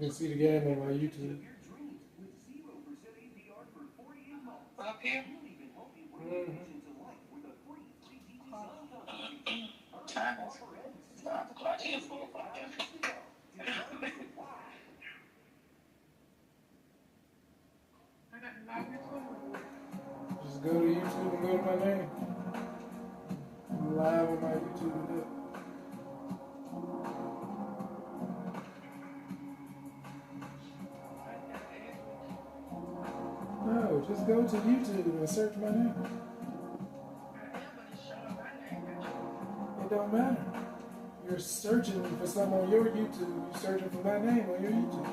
can see the game on my YouTube. Up here? Time is 5 o'clock. It's 4 o'clock. Just go to YouTube and go to my name. I'm live on my YouTube with it. No, just go to YouTube and search my name. It don't matter. You're searching for something on your YouTube. You're searching for my name on your YouTube.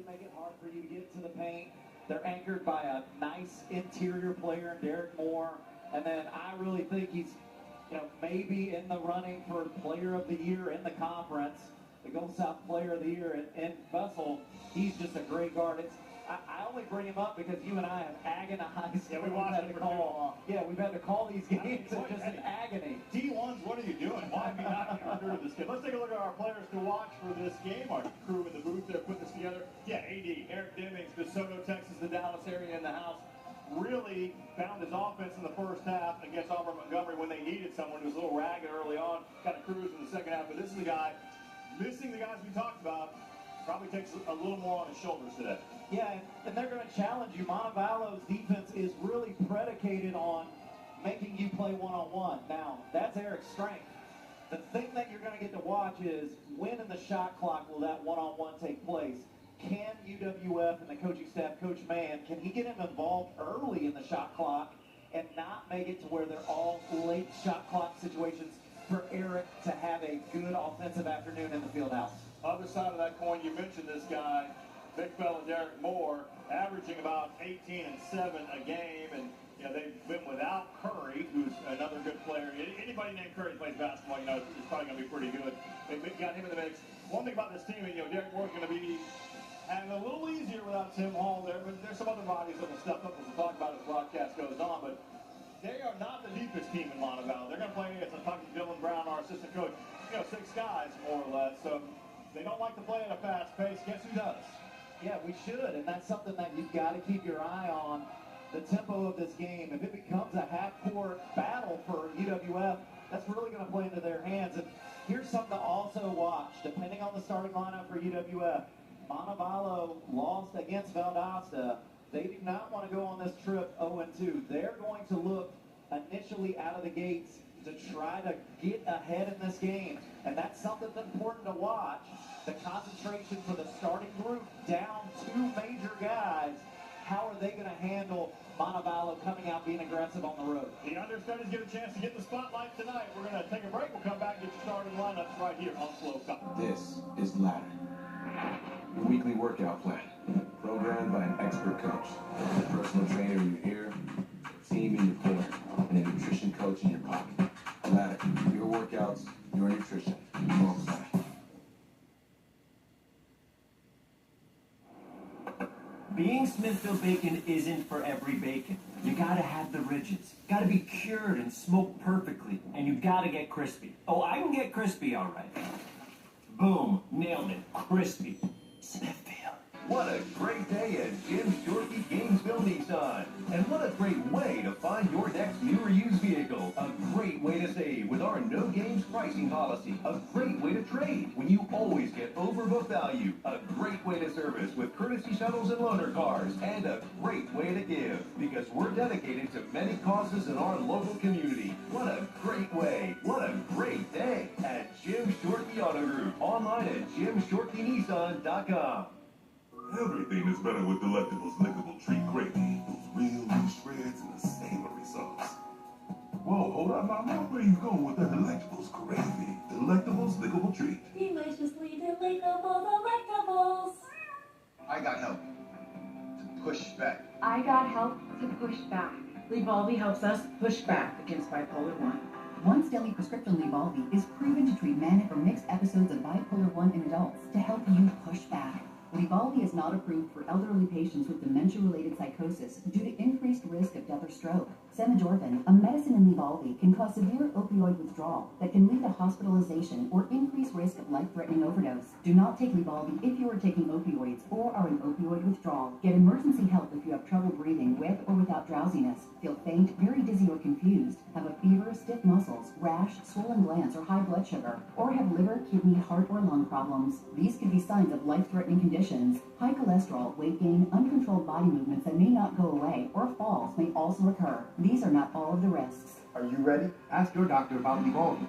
Make it hard for you to get to the paint. They're anchored by a nice interior player, Derek Moore, and then I really think he's, maybe in the running for Player of the Year in the conference, the Gulf South Player of the Year. And Vessel, he's just a great guard. I only bring him up because you and I have agonized. Yeah, we watched it for too long. Yeah, we've had to call these games in just an agony. D1s, what are you doing? Why be not getting through this game? Let's take a look at our players to watch for this game. Our crew in the booth, they're putting this together. Yeah, AD, Eric Demings, DeSoto, Texas, the Dallas area in the house. Really found his offense in the first half against Auburn Montgomery when they needed someone who was a little ragged early on. Kind of cruised in the second half, but this is the guy, missing the guys we talked about, probably takes a little more on his shoulders today. Yeah, and they're going to challenge you. Montevallo's defense is really predicated on making you play one-on-one. Now, that's Eric's strength. The thing that you're going to get to watch is when in the shot clock will that one-on-one take place? Can UWF and the coaching staff, Coach Mann, can he get him involved early in the shot clock and not make it to where they're all late shot clock situations for Eric to have a good offensive afternoon in the field house? Other side of that coin, you mentioned this guy, big fella Derek Moore, averaging about 18 and 7 a game, and they've been without Curry, who's another good player. Anybody named Curry plays basketball, is probably going to be pretty good. They got him in the mix. One thing about this team, Derek Moore's going to be having a little easier without Tim Hall there, but there's some other bodies that will step up as we'll talk about as the broadcast goes on. But they are not the deepest team in Montevallo. They're going to play, as I'm talking to Dylan Brown, our assistant coach, 6 guys more or less. So they don't like to play at a fast pace. Guess who does? Yeah, we should, and that's something that you've got to keep your eye on, the tempo of this game. If it becomes a half-court battle for UWF, that's really going to play into their hands. And here's something to also watch. Depending on the starting lineup for UWF, Montevallo lost against Valdosta. They do not want to go on this trip 0-2. They're going to look initially out of the gates to try to get ahead in this game. And that's something that's important to watch. The concentration for the starting group, down two major guys. How are they going to handle Montevallo coming out being aggressive on the road? The understudies get a chance to get the spotlight tonight. We're going to take a break. We'll come back and get your starting lineups right here on Slow Talk. This is Ladder, your weekly workout plan, programmed by an expert coach, a personal trainer in your ear, a team in your corner, and a nutrition coach in your pocket. Ladder, your workouts, your nutrition, your plan. Being Smithfield bacon isn't for every bacon. You gotta have the ridges. Gotta be cured and smoked perfectly. And you gotta get crispy. Oh, I can get crispy all right. Boom. Nailed it. Crispy. Smithfield. What a great day at Jim's Shorty Gainesville Nissan. And what a great way to find your next new or used vehicle. A great way to save with our no games pricing policy. A great way to trade when you always get overbook value. A great way to service with courtesy shuttles and loaner cars. And a great way to give because we're dedicated to many causes in our local community. What a great way. What a great day at Jim's Shorty Auto Group. Online at jimshortynissan.com. Everything is better with Delectables Lickable Treat Gravy. Those real loose shreds and the savory sauce. Whoa, hold on, Mama. Where you going with that Delectables Gravy? Delectables Lickable Treat. Deliciously delectable delectables. I got help to push back. I got help to push back. Lybalvi helps us push back against bipolar 1. Once daily prescription Lybalvi is proven to treat manic or mixed episodes of bipolar 1 in adults to help you push back. Lybalvi is not approved for elderly patients with dementia-related psychosis due to increased risk of death or stroke. Samidorphan, a medicine in Lybalvi, can cause severe opioid withdrawal that can lead to hospitalization or increase risk of life-threatening overdose. Do not take Lybalvi if you are taking opioids or are in opioid withdrawal. Get emergency help if you have trouble breathing with or without drowsiness, feel faint, very dizzy or confused, have a fever, stiff muscles, rash, swollen glands, or high blood sugar, or have liver, kidney, heart, or lung problems. These could be signs of life-threatening conditions. High cholesterol, weight gain, uncontrolled body movements that may not go away, or falls may also occur. These are not all of the risks. Are you ready? Ask your doctor about Lybalvi.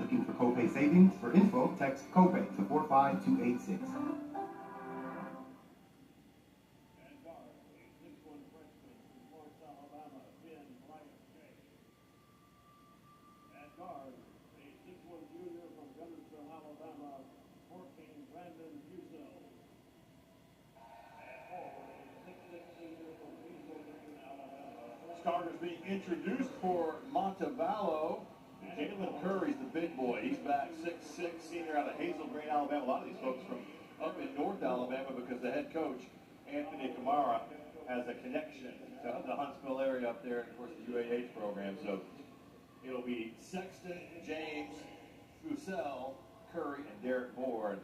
Looking for copay savings? For info, text copay to 45286. Starters being introduced for Montevallo. Jalen Curry's the big boy. He's back 6'6", senior out of Hazel Green, Alabama. A lot of these folks from up in North Alabama because the head coach, Anthony Kamara, has a connection to the Huntsville area up there and, of course, the UAH program. So it'll be Sexton, James, Fusel, Curry, and Derek Moore.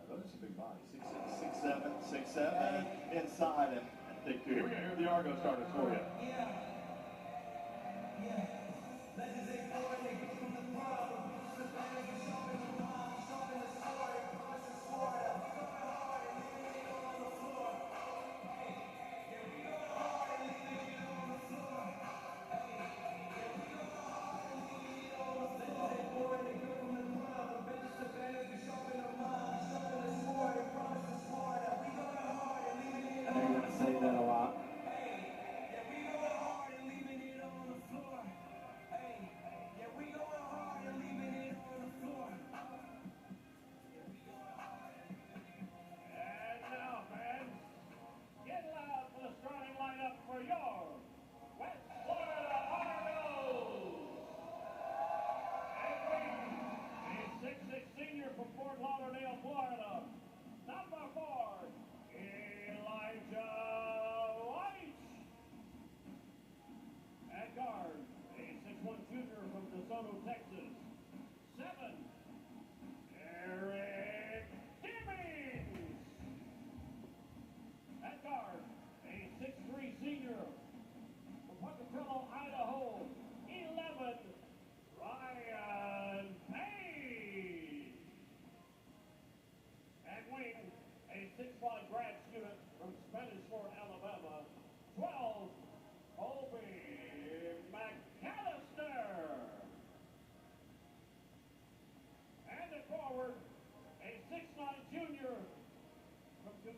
Those are some big bodies. 6'7", inside and thick, too. Here we go. Here are the Argo starters for you. Say that a lot. Texas. 7, Eric Timmons. At guard, a 6'3" senior from Montevallo, Idaho. 11, Ryan Payne. At wing, a 6'5" grad student from Spanish Fort, Alabama. 12, Colby McAllister.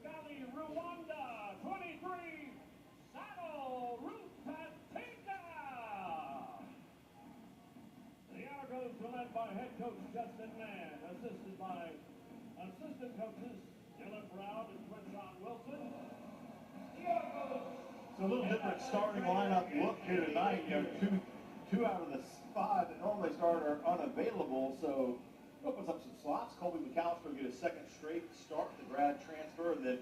Valley, Rwanda, 23, Saddle Rupatika. The Argos are led by head coach Justin Mann, assisted by assistant coaches Dylan Brown and Trishawn Wilson. The Argos. So a little different starting lineup look here tonight. You know, two out of the 5 that normally start are unavailable, so opens up some slots. Colby McAllister will get a second straight start, the grad transfer. And then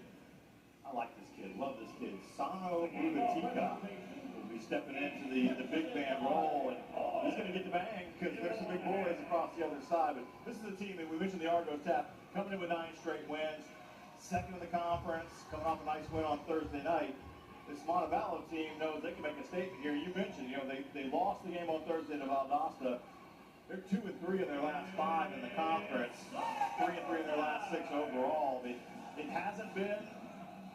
I like this kid, love this kid. Sano Rubatika will be stepping into the big man role, and he's going to get the bang because there's some big boys across the other side. But this is a team that we mentioned the Argos tap coming in with 9 straight wins, second in the conference, coming off a nice win on Thursday night. This Montevallo team knows they can make a statement here. You mentioned, you know, they lost the game on Thursday to Valdosta. They're 2-3 in their last 5 in the conference, 3-3 in their last 6 overall. It hasn't been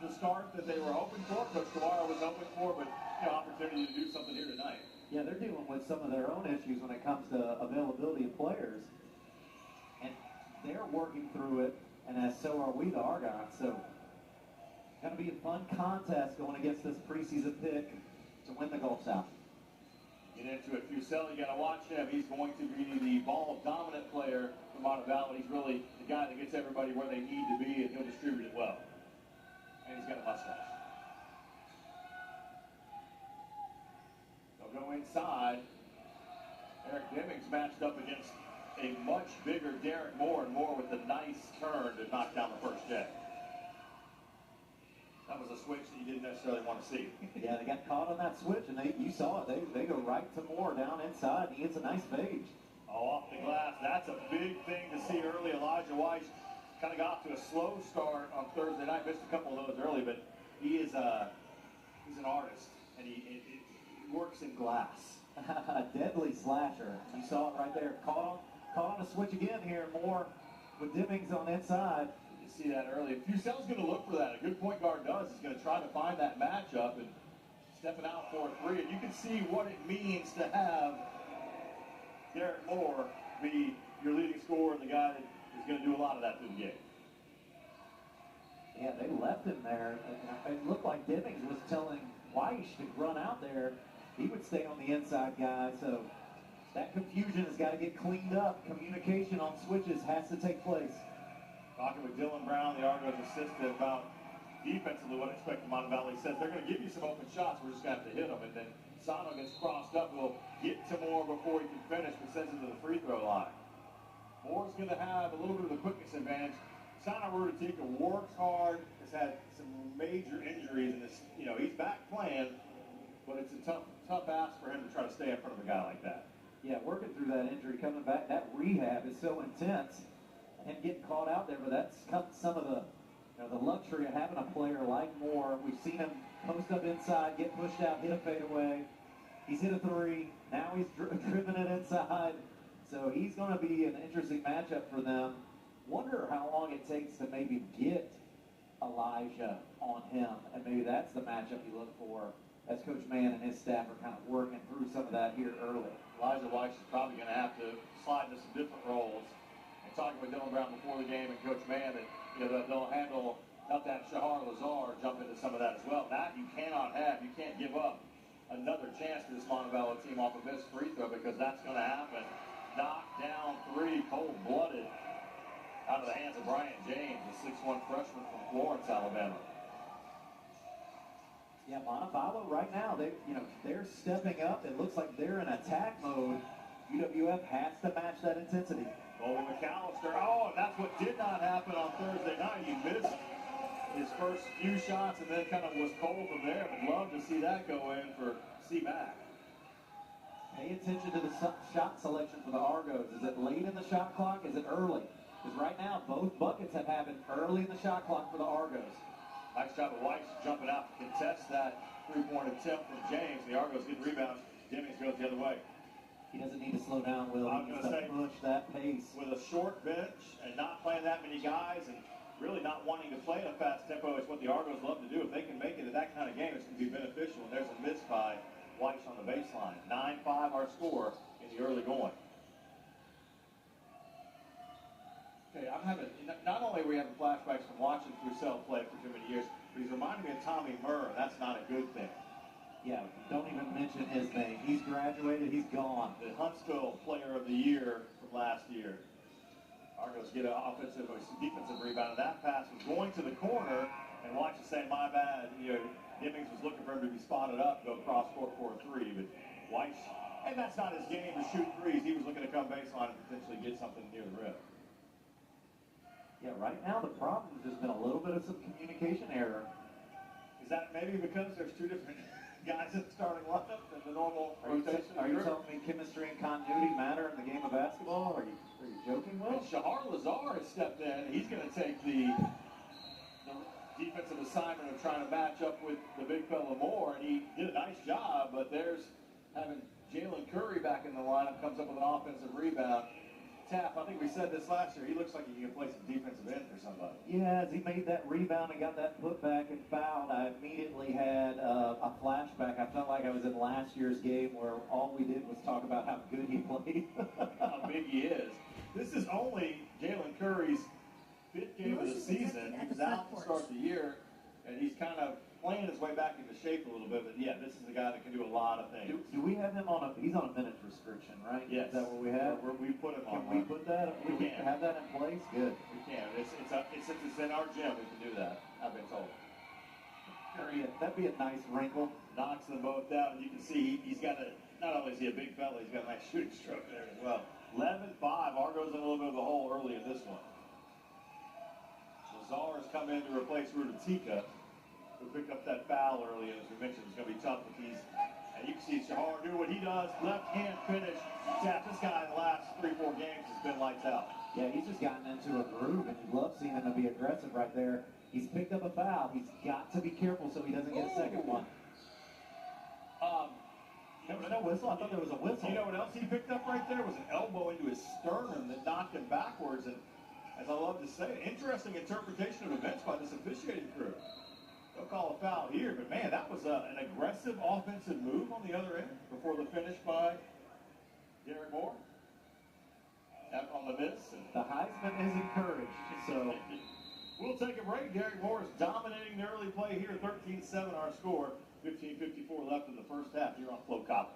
the start that they were hoping for. Coach Kawara was hoping for, but opportunity to do something here tonight. Yeah, they're dealing with some of their own issues when it comes to availability of players, and they're working through it, and as so are we, the Argonauts. So it's going to be a fun contest going against this preseason pick to win the Gulf South. Get into it. Fusel, you got to watch him. He's going to be the ball dominant player for Montevallo. He's really the guy that gets everybody where they need to be, and he'll distribute it well. And he's got a mustache. They'll go inside. Eric Demings matched up against a much bigger Derek Moore, and Moore with a nice turn to knock down the first jet. That was a switch that you didn't necessarily want to see. Yeah, they got caught on that switch, and you saw it. They go right to Moore down inside, and he gets a nice fade. Oh, off the glass. That's a big thing to see early. Elijah Weiss kind of got off to a slow start on Thursday night. Missed a couple of those early, but he's an artist, and he works in glass. A deadly slasher. You saw it right there. Caught on a switch again here. Moore with Demings on inside. See that early. Fusel's going to look for that. A good point guard does. He's going to try to find that matchup and stepping out for a 3. And you can see what it means to have Derek Moore be your leading scorer and the guy that is going to do a lot of that through the game. Yeah, they left him there. It looked like Demings was telling Weiss to run out there. He would stay on the inside guy. So that confusion has got to get cleaned up. Communication on switches has to take place. Talking with Dylan Brown, the Argos assistant, about defensively what I expect from Montevallo. He says they're going to give you some open shots. We're just going to have to hit them. And then Sano gets crossed up. We'll get to Moore before he can finish, but sends him to the free throw line. Moore's going to have a little bit of the quickness advantage. Sano Rudatika works hard, has had some major injuries, and he's back playing, but it's a tough ask for him to try to stay in front of a guy like that. Yeah, working through that injury, coming back, that rehab is so intense. And getting caught out there, but that's some of the luxury of having a player like Moore. We've seen him post up inside, get pushed out, hit a fadeaway. He's hit a 3. Now he's driven it inside. So he's going to be an interesting matchup for them. Wonder how long it takes to maybe get Elijah on him, and maybe that's the matchup you look for as Coach Mann and his staff are kind of working through some of that here early. Elijah Weiss is probably going to have to slide into some different roles. Talking with Dylan Brown before the game and Coach Mann that they'll handle not that Shahar Lazar jump into some of that as well. That you cannot have. You can't give up another chance to this Montevallo team off of this free throw because that's going to happen. Knocked down 3, cold-blooded out of the hands of Brian James, the 6'1 freshman from Florence, Alabama. Yeah, Montevallo right now, they're stepping up. It looks like they're in attack mode. UWF has to match that intensity. Colby McAllister, and that's what did not happen on Thursday night. He missed his first few shots and then kind of was cold from there. Would love to see that go in for C-Mac. Pay attention to the shot selection for the Argos. Is it late in the shot clock? Is it early? Because right now, both buckets have happened early in the shot clock for the Argos. Nice job of Weiss jumping out to contest that three-point attempt from James. The Argos get rebounds. Demings goes the other way. He doesn't need to slow down, Will. I'm He going needs to to say, push that pace. With a short bench and not playing that many guys and really not wanting to play at a fast tempo, it's what the Argos love to do. If they can make it at that kind of game, it's going to be beneficial. And there's a miss by Weiss on the baseline. 9-5 our score in the early going. Okay, I'm having, not only are we having flashbacks from watching Purcell play for too many years, but he's reminding me of Tommy Murr. That's not a good thing. Yeah, don't even mention his name. He's graduated, he's gone. The Huntsville Player of the Year from last year. Argos get an defensive rebound. That pass was going to the corner, and watch it say, my bad. You know, Demings was looking for him to be spotted up, go cross court for a three, but White, and that's not his game to shoot threes. He was looking to come baseline and potentially get something near the rim. Yeah, right now the problem has just been a little bit of some communication error. Is that maybe because there's two different guys in the starting lineup than the normal rotation? Are you telling me chemistry and continuity matter in the game of basketball? Are you joking, Will? And Shahar Lazar has stepped in. He's going to take the defensive assignment of trying to match up with the big fella Moore, and he did a nice job, but there's having Jalen Curry back in the lineup, comes up with an offensive rebound. Tapp, I think we said this last year, he looks like he can play some defensive end for somebody. Yeah, as he made that rebound and got that putback and fouled, I immediately had a flashback. I felt like I was in last year's game where all we did was talk about how good he played. How big he is. This is only Jalen Curry's 5th game of the season. He was out to start the year, and he's kind of playing his way back into shape a little bit. But yeah, this is a guy that can do a lot of things. Do we have him on he's on a minutes restriction, right? Yes. Is that what we have? We put him on. Can we put that? We can have that in place? Good. We can. It's in our gym. We can do that. I've been told. That'd be a nice wrinkle. Knocks them both down. You can see he's got a, not only is he a big fella, he's got a nice shooting stroke there as well. 11-5. Argos in a little bit of a hole early in this one. Lazar has come in to replace Rudatika, who picked up that foul early, and as we mentioned, it's going to be tough with these. And you can see Shahar do what he does, left hand finish. Tap, this guy in the last 3-4 games has been lights out. Yeah, he's just gotten into a groove, and you love seeing him to be aggressive right there. He's picked up a foul. He's got to be careful so he doesn't get a second one. There was no whistle. I thought there was a whistle. You know what else he picked up right there was an elbow into his sternum that knocked him backwards. And as I love to say, interesting interpretation of events by this officiating crew. They'll call a foul here, but man, that was an aggressive offensive move on the other end before the finish by Derek Moore. On the miss. The Heisman is encouraged, so we'll take a break. Derek Moore is dominating the early play here. 13-7 our score. 15:54 left in the first half here on Flow College.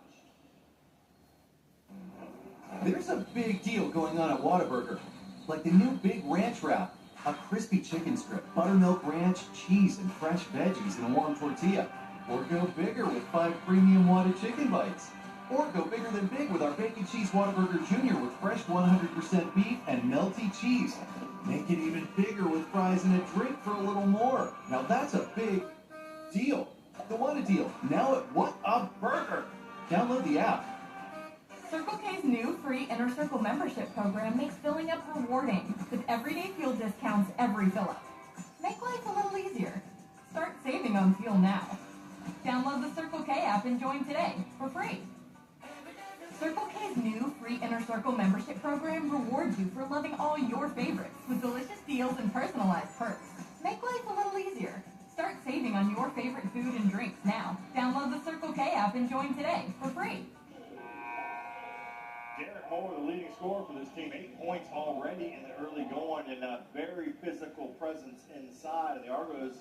There's a big deal going on at Whataburger. Like the new Big Ranch Wrap. A crispy chicken strip, buttermilk ranch, cheese, and fresh veggies in a warm tortilla. Or go bigger with 5 premium Whata chicken bites. Or go bigger than big with our Bacon Cheese Whataburger Jr. with fresh 100% beef and melty cheese. Make it even bigger with fries and a drink for a little more. Now that's a big deal. The Whata deal, now at Whataburger. Download the app. Circle K's new free Inner Circle membership program makes filling up rewarding with everyday fuel discounts every fill-up. Make life a little easier. Start saving on fuel now. Download the Circle K app and join today for free. Circle K's new free Inner Circle membership program rewards you for loving all your favorites with delicious deals and personalized perks. Make life a little easier. Start saving on your favorite food and drinks now. Download the Circle K app and join today for free. Derek Moore, the leading scorer for this team, 8 points already in the early going, and a very physical presence inside. And the Argos,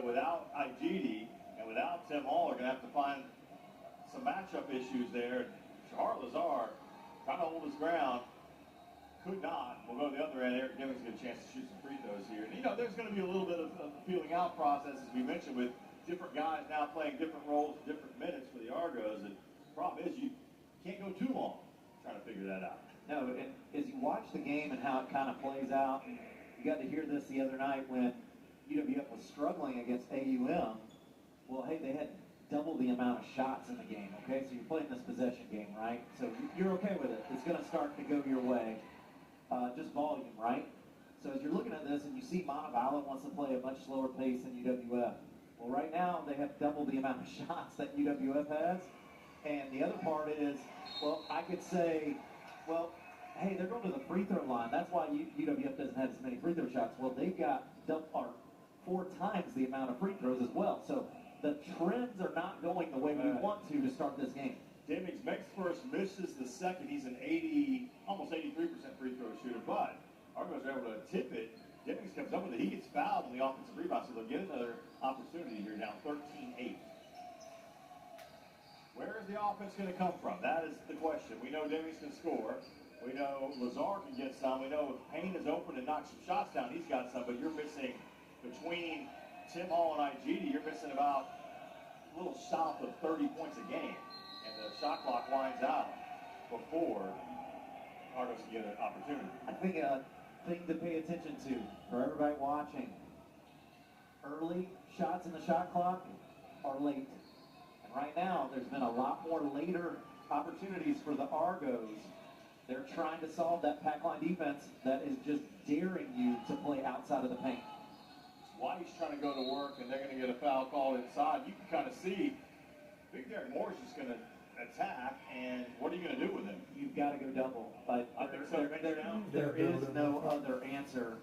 without IGD and without Tim Hall, are going to have to find some matchup issues there. Shahar Lazar trying to hold his ground, could not. We'll go to the other end. Eric Demings get a chance to shoot some free throws here. And, there's going to be a little bit of a feeling out process, as we mentioned, with different guys now playing different roles, different minutes for the Argos. And the problem is you can't go too long trying to figure that out. No, and as you watch the game and how it kind of plays out, you got to hear this the other night when UWF was struggling against AUM. Well, hey, they had double the amount of shots in the game, okay? So you're playing this possession game, right? So you're okay with it. It's going to start to go your way. Just volume, right? So as you're looking at this and you see Montevallo wants to play a much slower pace than UWF. Well, right now they have double the amount of shots that UWF has. And the other part is, well, I could say, well, hey, they're going to the free throw line. That's why UWF doesn't have as many free throw shots. Well, they've got 4 times the amount of free throws as well. So the trends are not going the way we want to start this game. Demings makes first, misses the second. He's an almost 83% free throw shooter, but Argos are able to tip it. Dimmings comes up with it. He gets fouled on the offensive rebound, so they'll get another opportunity here, down 13-8. Where is the offense going to come from? That is the question. We know Dimmings can score. We know Lazar can get some. We know if Payne is open and knocks some shots down, he's got some. But you're missing, between Tim Hall and IGD, you're missing about a little south of 30 points a game. And the shot clock winds out before Argos can get an opportunity. I think a thing to pay attention to for everybody watching, early shots in the shot clock are late. And right now, there's been a lot more later opportunities for the Argos. They're trying to solve that pack line defense that is just daring you to play outside of the paint. White's trying to go to work, and they're going to get a foul called inside. You can kind of see Big Derek Moore's just going to attack, and what are you going to do with him? You've got to go double. But I think so. there is no other answer,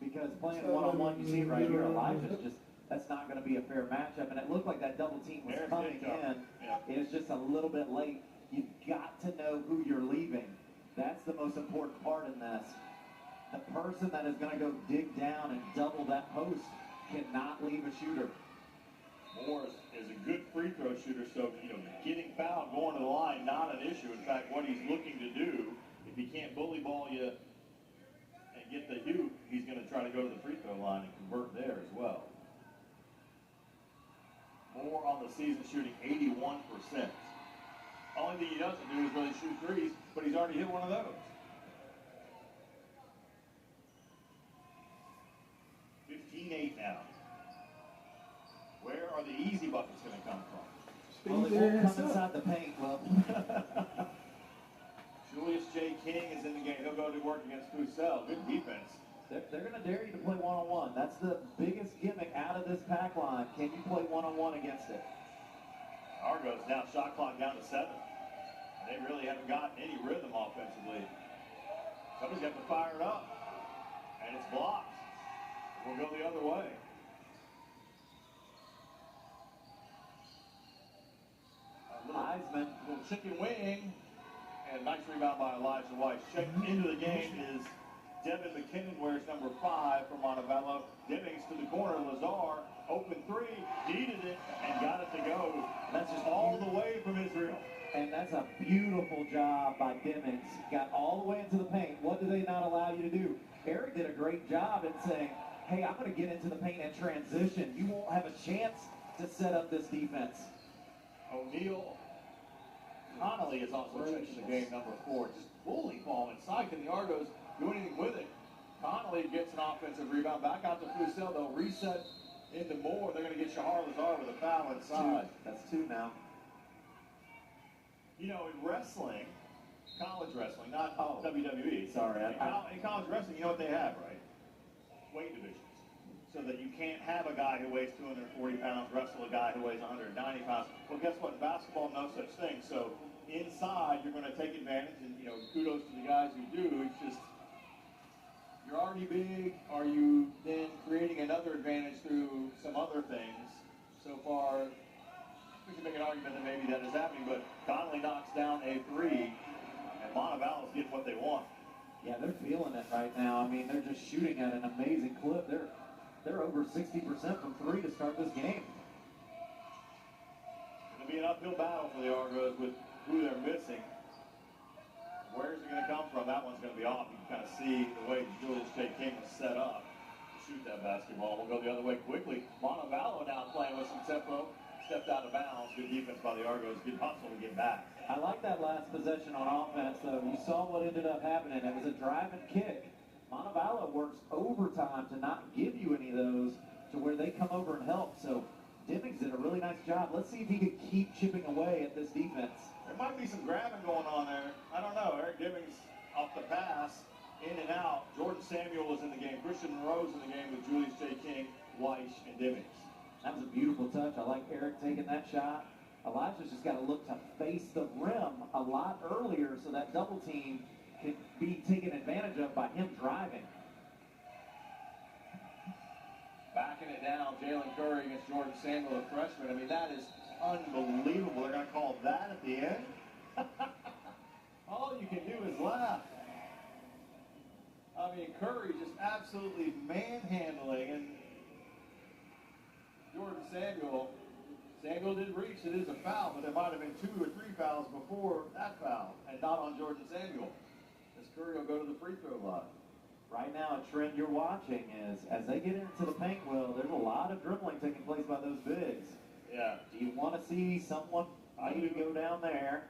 because playing one-on-one, you see it right here, Elijah's just, that's not going to be a fair matchup. And it looked like that double team was coming in. It's just a little bit late. You've got to know who you're leaving. That's the most important part in this. The person that is going to go dig down and double that post cannot leave a shooter. Moore is a good free throw shooter, so getting fouled, going to the line, not an issue. In fact, what he's looking to do, if he can't bully ball you and get the hoop, he's going to try to go to the free throw line and convert there as well. Moore on the season shooting 81%. Only thing he doesn't do is really shoot threes, but he's already hit one of those. 15-8 now. Where are the easy buckets going to come from? Well, they won't come inside the paint. Well, Julius J. King is in the game. He'll go to work against Fusel. Good defense. they're going to dare you to play one-on-one. That's the biggest gimmick out of this pack line. Can you play one-on-one against it? Argos now shot clock down to 7. They really haven't gotten any rhythm offensively. Somebody's got to fire it up. And it's blocked. We'll go the other way. Heisman. Little chicken wing. And nice rebound by Elijah White. Checked into the game is Devin McKinnon, wears number 5 for Montevallo. Dimmings to the corner. Lazar, open 3, needed it, and got it to go. That's just all the way from Israel. And that's a beautiful job by Dimmings. Got all the way into the paint. What do they not allow you to do? Eric did a great job in saying, hey, I'm going to get into the paint and transition. You won't have a chance to set up this defense. O'Neal Connolly is also checked in the game, number 4. Just bully ball inside. Can the Argos do anything with it? Connolly gets an offensive rebound. Back out to Fusel. They'll reset into Moore. They're going to get Shahar Lazar with a foul inside. That's 2 now. In wrestling, college wrestling, not WWE. Sorry. In college wrestling, you know what they have, right? Weight divisions. So that you can't have a guy who weighs 240 pounds wrestle a guy who weighs 190 pounds. Well, guess what? In basketball, no such thing. So inside, you're going to take advantage, and, kudos to the guys who do. It's just, you're already big. Are you then creating another advantage through some other things? So far, we can make an argument that maybe that is happening, but Connolly knocks down a 3, and Montevallo's getting what they want. Yeah, they're feeling it right now. I mean, they're just shooting at an amazing clip. They're over 60% from 3 to start this game. It'll be an uphill battle for the Argos with who they're missing. Where's it going to come from? That one's going to be off. You can kind of see the way Julius J. King was set up to shoot that basketball. We'll go the other way quickly. Montevallo now playing with some tempo. Stepped out of bounds. Good defense by the Argos. Good hustle to get back. I like that last possession on offense, though. You saw what ended up happening. It was a drive and kick. Montevallo works overtime to not give you any of those to where they come over and help. So Dimmings did a really nice job. Let's see if he can keep chipping away at this defense. There might be some grabbing going on there. I don't know. Eric Dimmings off the pass, in and out. Jordan Samuel was in the game. Christian Monroe's in the game with Julius J. King, Weiss, and Dimmings. That was a beautiful touch. I like Eric taking that shot. Elijah's just got to look to face the rim a lot earlier so that double team can be taken advantage of by him driving. Backing it down, Jalen Curry against Jordan Samuel, a freshman. I mean, that is unbelievable. They're going to call that at the end? All you can do is laugh. I mean, Curry just absolutely manhandling, and Jordan Samuel did reach. It is a foul, but there might have been 2 or 3 fouls before that foul, and not on Jordan Samuel. As Curry will go to the free throw line. Right now, a trend you're watching is as they get into the paint, Will, there's a lot of dribbling taking place by those bigs. Yeah. Do you want to see someone maybe go down there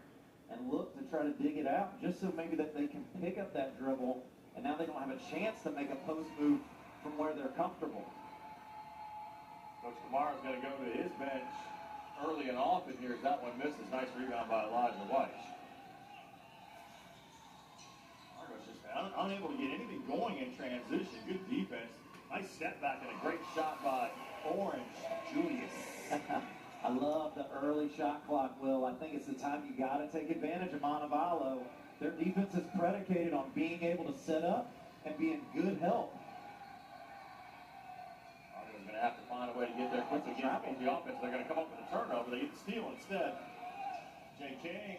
and look to try to dig it out, just so maybe that they can pick up that dribble, and now they don't have a chance to make a post move from where they're comfortable. Coach Kamara's going to go to his bench early and often here as that one misses. Nice rebound by Elijah White. Argo's just unable to get anything going in transition. Good defense. Nice step back and a great shot by Orange Julius. I love the early shot clock, Will. I think it's the time you got to take advantage of Montevallo. Their defense is predicated on being able to set up and be in good help. Argo's going to have to find a way to get there quickly. Against the offense, they're going to come up with a turnover. They get the steal instead. Jay King.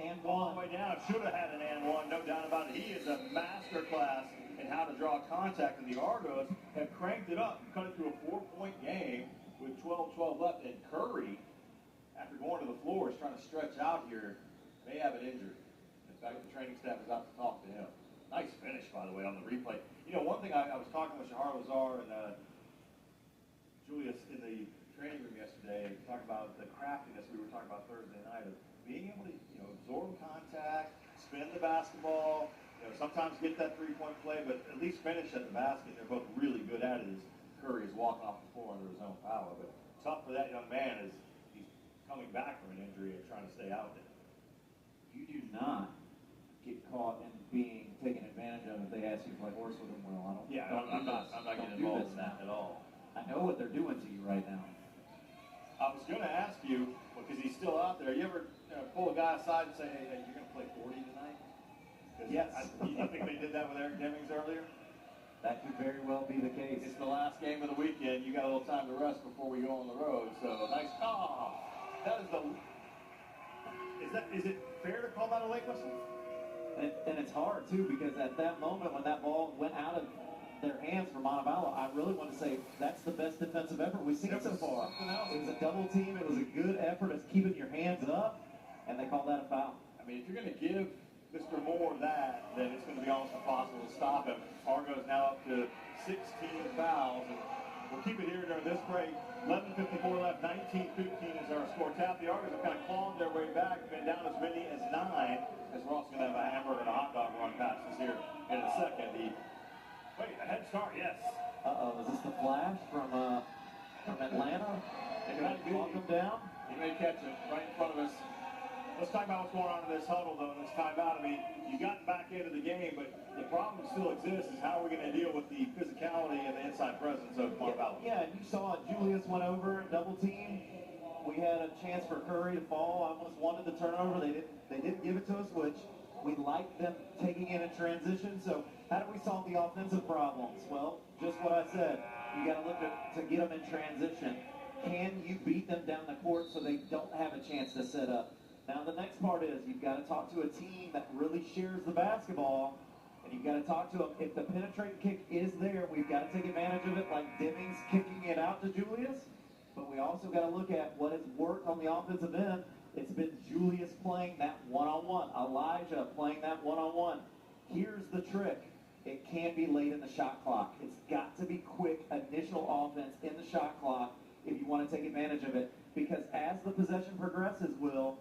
And all the way down. Should have had an and one, no doubt about it. He is a master class in how to draw contact, and the Argos have cranked it up and cut it to a 4-point game with 12-12 left. And Curry, after going to the floor, is trying to stretch out here. May have an injury. In fact, the training staff is out to talk to him. Nice finish, by the way, on the replay. You know, one thing I was talking with Shahar Lazar and Julius in the training room yesterday, talking about the craftiness we were talking about Thursday night of being able to, absorb contact, spin the basketball, sometimes get that three-point play, but at least finish at the basket. They're both really good at it as Curry is walking off the floor under his own power. But tough for that young man as he's coming back from an injury and trying to stay out there. You do not get caught in being taken advantage of if they ask you to play horse with them, Will. I'm not getting involved in that at all. I know what they're doing to you right now. I was going to ask you, because he's still out there, you ever pull a guy aside and say, hey, you're going to play 40 tonight? Yes. I think they did that with Eric Demings earlier. That could very well be the case. It's the last game of the weekend. You got a little time to rest before we go on the road. So nice. That is it fair to call that a late whistle? And it's hard too, because at that moment when that ball went out of their hands for Montevallo, I really want to say that's the best defensive effort we've seen so far. It was a double team. It was a good effort at keeping your hands up, and they called that a foul. I mean, if you're going to give Mr. Moore that, then it's going to be almost impossible to stop him. Argo's now up to 16 fouls, and we'll keep it here during this break. 11:54 left, 19-15 is our score. Tap. The Argos have kind of clawed their way back, been down as many as 9, as we're also going to have a hamburger and a hot dog run past us here in a second. Wait, a head start, yes. Uh-oh, is this the Flash from Atlanta? They're going to walk him down? He may catch it right in front of us. Let's talk about what's going on in this huddle, though, in this timeout. I mean, you've gotten back into the game, but the problem still exists is how are we going to deal with the physicality and the inside presence of Montevallo? Yeah, and you saw Julius went over and double team. We had a chance for Curry to fall. I almost wanted the turnover. They didn't give it to us, which we liked them taking in a transition. So how do we solve the offensive problems? Well, just what I said. You got to look to get them in transition. Can you beat them down the court so they don't have a chance to set up? Now the next part is you've got to talk to a team that really shares the basketball, and you've got to talk to them. If the penetrating kick is there, we've got to take advantage of it, like Demings kicking it out to Julius. But we also got to look at what has worked on the offensive end. It's been Julius playing that one-on-one, Elijah playing that one-on-one. Here's the trick. It can't be late in the shot clock. It's got to be quick initial offense in the shot clock if you want to take advantage of it. Because as the possession progresses, Will,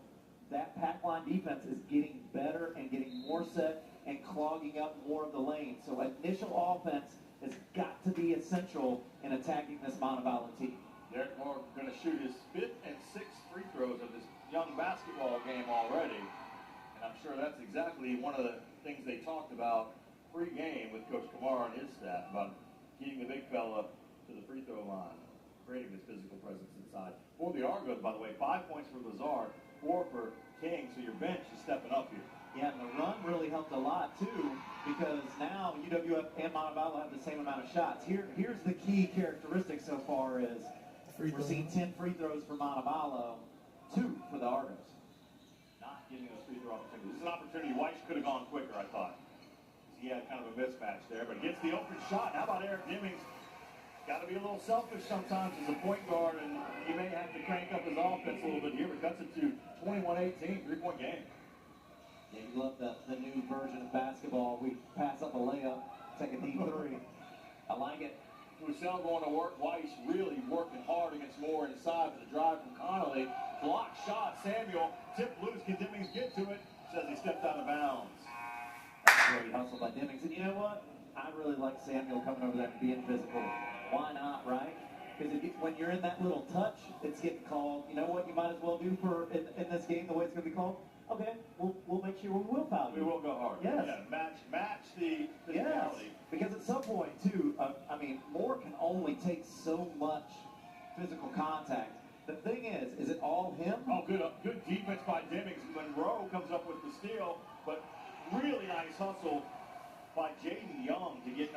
that pack line defense is getting better and getting more set and clogging up more of the lane. So initial offense has got to be essential in attacking this Montevallo team. Derek Moore going to shoot his 5th and 6th free throws of this young basketball game already. And I'm sure that's exactly one of the things they talked about pre-game with Coach Kamara and his staff about getting the big fella to the free throw line, creating this physical presence inside. For the Argos, by the way, 5 points for Lazard, 4 for King, so your bench is stepping up here. Yeah, and the run really helped a lot, too, because now UWF and Montevallo have the same amount of shots. Here's the key characteristic so far is we're seeing 10 free throws for Montevallo, 2 for the Argos. Not getting those free throw opportunities. This is an opportunity White could have gone quicker, I thought. He had kind of a mismatch there, but gets the open shot. How about Eric Demings? Got to be a little selfish sometimes as a point guard, and he may have to crank up his offense a little bit here, but cuts it to 21-18, three-point game. Yeah, you love the new version of basketball. We pass up a layup, take a deep three. I like it. Roussel going to work. Weiss really working hard against Moore inside for the drive from Connolly. Block shot. Samuel tipped loose. Can Demings get to it? Says he stepped out of bounds. Great hustle by Demings. And you know what? I really like Samuel coming over there and being physical. Why not, right? Because when you're in that little touch, it's getting called. You know what you might as well do for in this game, the way it's going to be called? Okay, we'll make sure we will foul you. We will go hard. Yes. Yeah, match the physicality. Yes. Because at some point, too, I mean, Moore can only take so much physical contact. The thing is it all him? Oh, good defense by Demings. Monroe comes up with the steal, but really nice hustle by Jaden Young to get,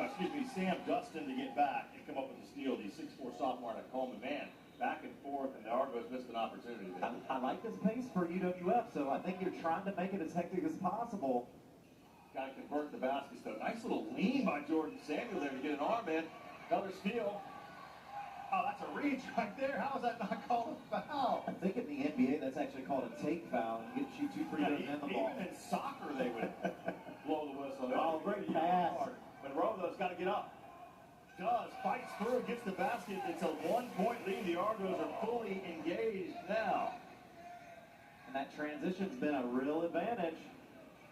Sam Dustin to get back and come up with the steal. The 6'4" sophomore out of Coleman. Man, back and forth, and the Argos missed an opportunity there. I like this pace for UWF, so I think you're trying to make it as hectic as possible. Got to convert the basket. So nice little lean by Jordan Samuel there to get an arm in. Another steal. Oh, that's a reach right there. How is that not called a foul? I think in the NBA that's actually called a take foul and gets you 2 free throws in the ball. Even in soccer they would blow the whistle. Oh, great pass. Monroe, though, has got to get up. Does, fights through, gets the basket. It's a 1-point lead. The Argos are fully engaged now. And that transition's been a real advantage.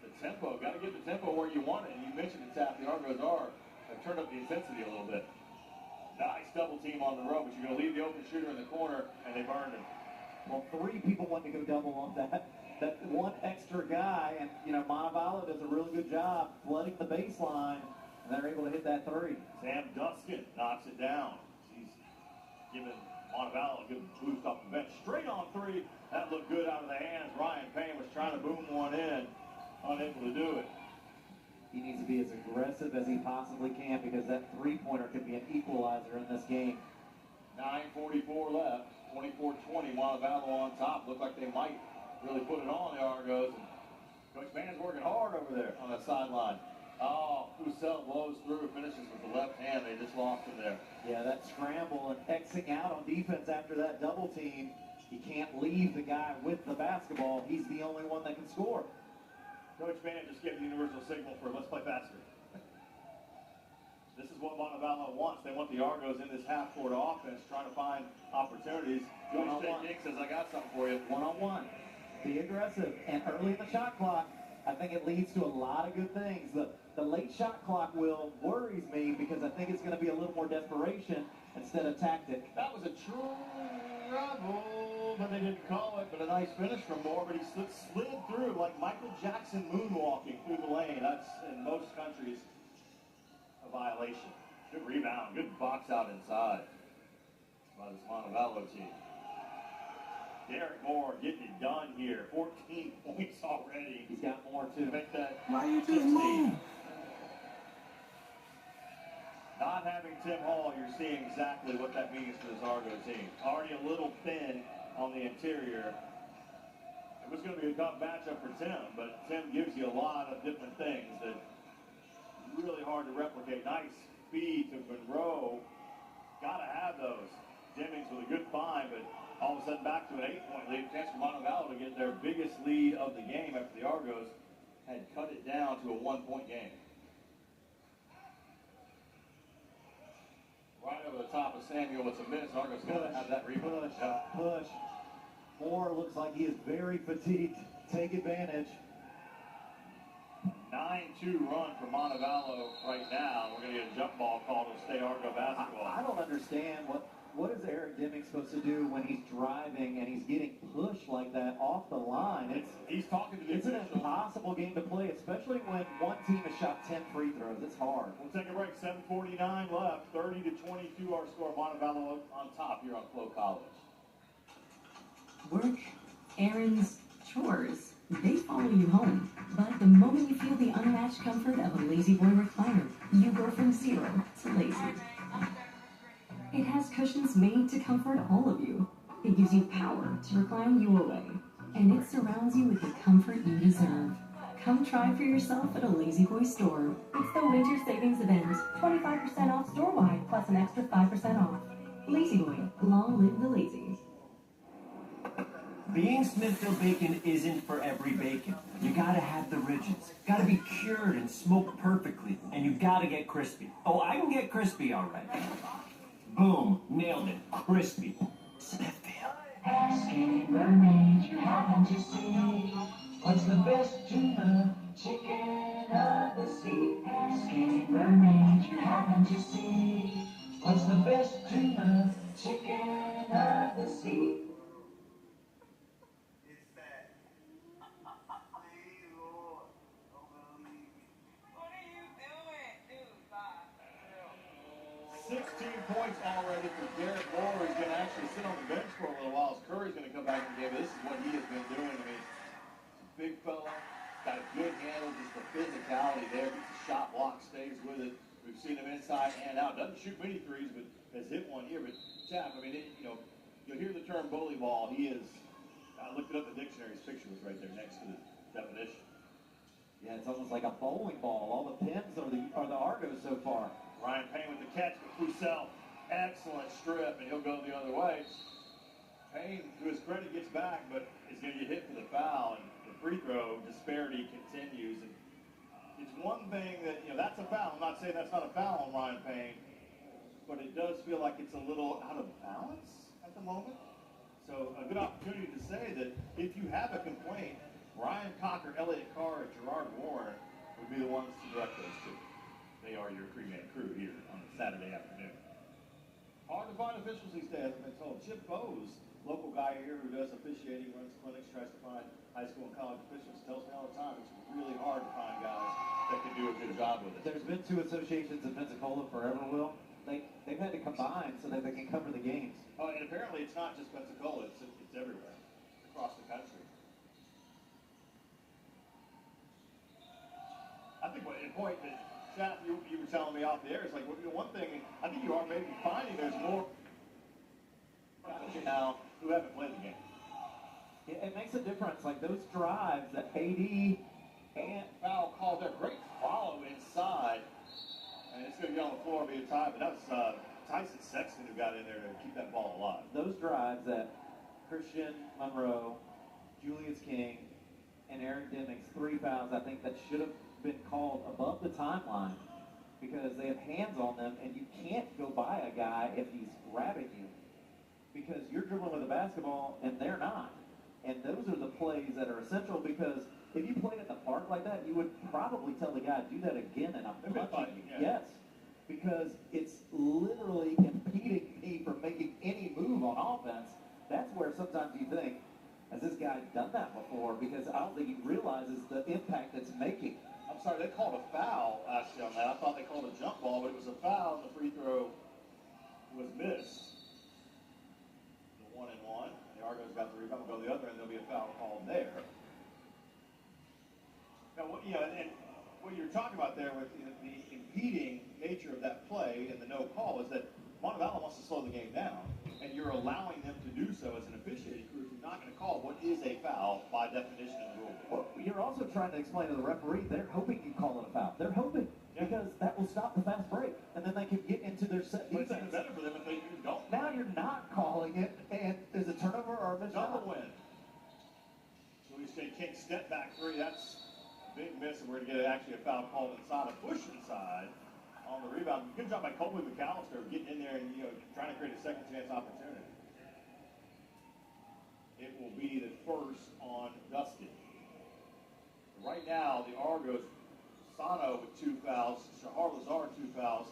The tempo, got to get the tempo where you want it. And you mentioned it, Tap. The Argos have turned up the intensity a little bit. Nice double team on the road, but you're going to leave the open shooter in the corner, and they burned him. Well, 3 people want to go double on that one extra guy, and Montevallo does a really good job flooding the baseline, and they're able to hit that 3. Sam Dustin knocks it down. He's giving Montevallo a good boost off the bench. Straight on 3. That looked good out of the hands. Ryan Payne was trying to boom one in, unable to do it. He needs to be as aggressive as he possibly can because that 3-pointer could be an equalizer in this game. 9:44 left. 24-20. Montevallo on top. Looked like they might really put it on the Argos. And Coach Mann's working hard over there on that sideline. Oh, Roussel blows through, finishes with the left hand. They just lost him there. Yeah, that scramble and Xing out on defense after that double team. He can't leave the guy with the basketball. He's the only one that can score. Coach Mann just gave the universal signal for let's play faster. This is what Montevallo wants. They want the Argos in this half-court offense, trying to find opportunities. Coach King says, I got something for you. One-on-one. Be aggressive. And early in the shot clock, I think it leads to a lot of good things. The late shot clock worries me because I think it's going to be a little more desperation instead of tactic. That was a travel, but they didn't call it. But a nice finish from Moore, but he slid through like Michael Jackson moonwalking through the lane. That's, in most countries, a violation. Good rebound, good box out inside by this Montevallo team. Derek Moore getting it done here. 14 points already. He's got more too. Make that Why are you doing more? Not having Tim Hall, you're seeing exactly what that means for this Argo team. Already a little thin on the interior. It was going to be a tough matchup for Tim, but Tim gives you a lot of different things that really hard to replicate. Nice feed to Monroe. Got to have those. Demings with a good find, but all of a sudden back to an 8-point lead. Chance for Montevallo to get their biggest lead of the game after the Argos had cut it down to a 1-point game. Right over the top of Samuel. It's a miss. Argos going to have that rebound. Push. Moore looks like he is very fatigued. Take advantage. 9-2 run for Montevallo right now. We're going to get a jump ball call to stay Argo basketball. I don't understand what is Eric Demings supposed to do when he's driving and he's getting pushed like that off the line? He's talking to the It's an official. impossible game to play, especially when one team has shot 10 free throws. It's hard. We'll take a break. 7:49 left. 30-22 our score. Montevallo on top here on Flow College. Work, errands, chores, they follow you home. But the moment you feel the unmatched comfort of a Lazy Boy recliner, you go from zero to lazy. It has cushions made to comfort all of you. It gives you power to recline you away. And it surrounds you with the comfort you deserve. Come try for yourself at a Lazy Boy store. It's the winter savings event. 25% off store-wide, plus an extra 5% off. Lazy Boy, long live the lazy. Being Smithfield bacon isn't for every bacon. You gotta have the ridges. Gotta be cured and smoked perfectly. And you gotta get crispy. Oh, I can get crispy all right. Boom. Nailed it. Crispy. Smithfield. Skinny mermaid, you happen to see what's the best tuna chicken of the sea? Skinny mermaid, you happen to see what's the best tuna chicken of the sea? 16 points already for Derek Moore. He's going to actually sit on the bench for a little while as Curry's going to come back and give. This is what he has been doing. I mean, he's a big fella, got a good handle, just the physicality there. Gets a shot block, stays with it. We've seen him inside and out. Doesn't shoot many threes, but has hit one here. But Chap, I mean, you'll hear the term bully ball. He is. I looked it up in the dictionary. His picture was right there next to the definition. Yeah, it's almost like a bowling ball. All the pins are the Argos so far. Ryan Payne with the catch, but Foussell, excellent strip, and he'll go the other way. Payne, to his credit, gets back, but is going to get hit for the foul, and the free throw disparity continues. And it's one thing that, that's a foul. I'm not saying that's not a foul on Ryan Payne, but it does feel like it's a little out of balance at the moment. So a good opportunity to say that if you have a complaint, Ryan Cocker, Elliott Carr, and Gerard Warren would be the ones to direct those two. They are your three-man crew here on a Saturday afternoon. Hard to find officials these days, I've been told. Chip Bowes, local guy here who does officiating, runs clinics, tries to find high school and college officials, tells me all the time it's really hard to find guys that can do a good job with it. There's been two associations in Pensacola forever, Will. They've had to combine so that they can cover the games. Oh, and apparently it's not just Pensacola, it's everywhere, across the country. I think the point that Chap, you were telling me off the air, it's like, one thing, I think you are maybe finding there's more now who haven't played the game. Yeah, it makes a difference. Like those drives that AD and foul call there, great follow inside, and it's going to get on the floor and be a tie, but that was Tyson Sexton who got in there to keep that ball alive. Those drives that Christian Monroe, Julius King, and Eric Demings, 3 fouls, I think that should have been called above the timeline because they have hands on them, and you can't go by a guy if he's grabbing you because you're dribbling with a basketball and they're not. And those are the plays that are essential because if you played in the park like that, you would probably tell the guy, do that again and I'm punching you. Yeah. Yes, because it's literally impeding me from making any move on offense. That's where sometimes you think, has this guy done that before? Because I don't think he realizes the impact it's making. I'm sorry, they called a foul actually on that. I thought they called a jump ball, but it was a foul and the free throw was missed. The 1-and-1. The Argos got the rebound. We'll go the other end. There'll be a foul called there. Now, and what you're talking about there with the impeding nature of that play and the no call is that Montevallo wants to slow the game down, and you're allowing them to do so as an officiating crew. If you're not going to call what is a foul by definition in the rule. Well, you're also trying to explain to the referee, they're hoping you call it a foul. They're hoping because that will stop the fast break, and then they can get into their set defense. But it's even better for them if they don't. Now you're not calling it, and there's a turnover or a missed double win. Julius J. King step back three. That's a big miss, and we're going to get actually a foul called inside, a push inside on the rebound. Good job by Colby McAllister getting in there and trying to create a second chance opportunity. It will be the first on Dustin. Right now, the Argos, Sano with 2 fouls, Shahar Lazar 2 fouls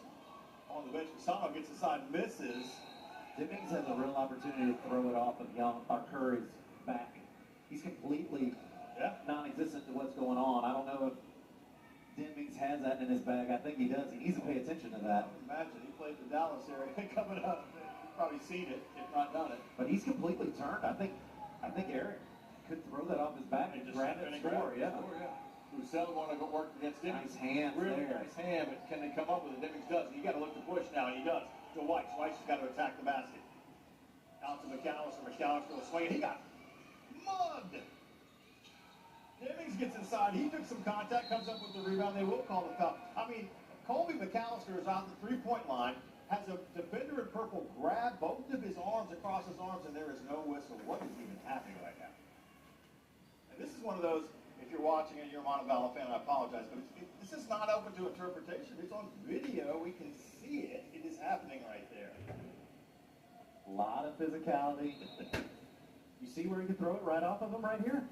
on the bench. Sano gets inside, misses. Demings has a real opportunity to throw it off of Curry's back. He's completely non-existent to what's going on. I don't know if Demings has that in his bag. I think he does. He needs to pay attention to that. Imagine he played the Dallas area coming up. You've probably seen it, if not done it. But he's completely turned. I think Eric could throw that off his back and grab it and score. Foussell want to go work against Demings. Nice hand really there. Nice hand, but can they come up with it? Demings does. You got to look to push now, and he does. To Weiss. Weiss has got to attack the basket. Out to McAllister. McAllister will swing it. He got mugged. Demings gets inside. He took some contact, comes up with the rebound. They will call the foul. I mean, Colby McAllister is on the three-point line, has a defender in purple grab both of his arms across his arms, and there is no whistle. What is even happening right now? And this is one of those, if you're watching and you're a Montevallo fan, I apologize, but this is not open to interpretation. It's on video. We can see it. It is happening right there. A lot of physicality. You see where he can throw it right off of him right here?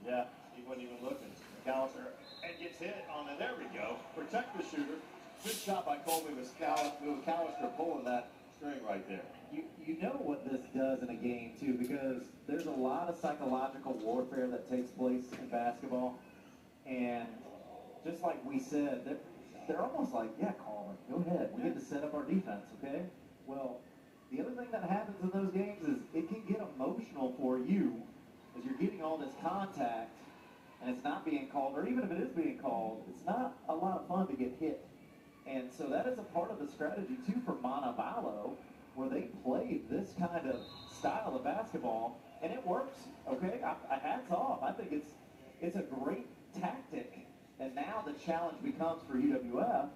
Yeah, he wasn't even looking. McAllister and gets hit on the, there we go. Protect the shooter. Good shot by Colby McAllister pulling that string right there. You know what this does in a game, too, because there's a lot of psychological warfare that takes place in basketball. And just like we said, they're almost like, yeah, Colin, go ahead. We need to set up our defense, okay? Well, the other thing that happens in those games is it can get emotional for you as you're getting all this contact and it's not being called, or even if it is being called, it's not a lot of fun to get hit. And so that is a part of the strategy, too, for Montevallo, where they play this kind of style of basketball, and it works, okay? Hats off. I think it's a great tactic. And now the challenge becomes for UWF,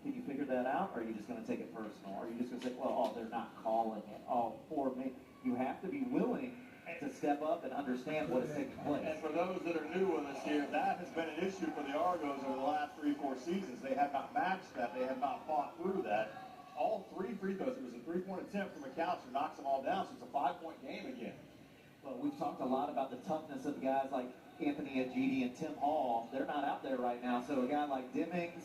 can you figure that out, or are you just going to take it personal? Or are you just going to say, well, they're not calling it. Oh, poor me. You have to be willing to step up and understand what is taking place. And for those that are new with us here, that has been an issue for the Argos over the last 3-4 seasons. They have not matched that. They have not fought through that. All 3 free throws. It was a 3-point attempt from McAllister, knocks them all down, so it's a 5-point game again. Well, we've talked a lot about the toughness of guys like Anthony Ajiti and Tim Hall. They're not out there right now, so a guy like Dimmings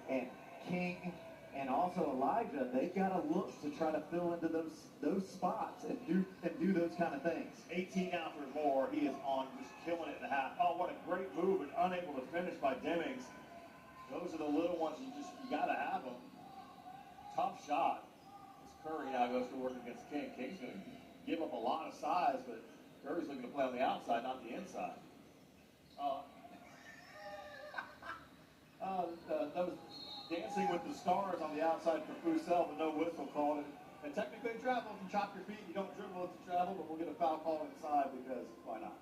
and King and also Elijah, they've got to look to try to fill into those spots and do those kind of things. 18 now for Moore. He is on, just killing it in the half. Oh, what a great move, and unable to finish by Dimmings. Those are the little ones you got to have them. Tough shot. As Curry now goes to work against King. King's going to give up a lot of size, but Curry's looking to play on the outside, not the inside. That was dancing with the stars on the outside for Fusel, but no whistle called it. And technically travel if you chop your feet. You don't dribble if you travel, but we'll get a foul call inside because why not?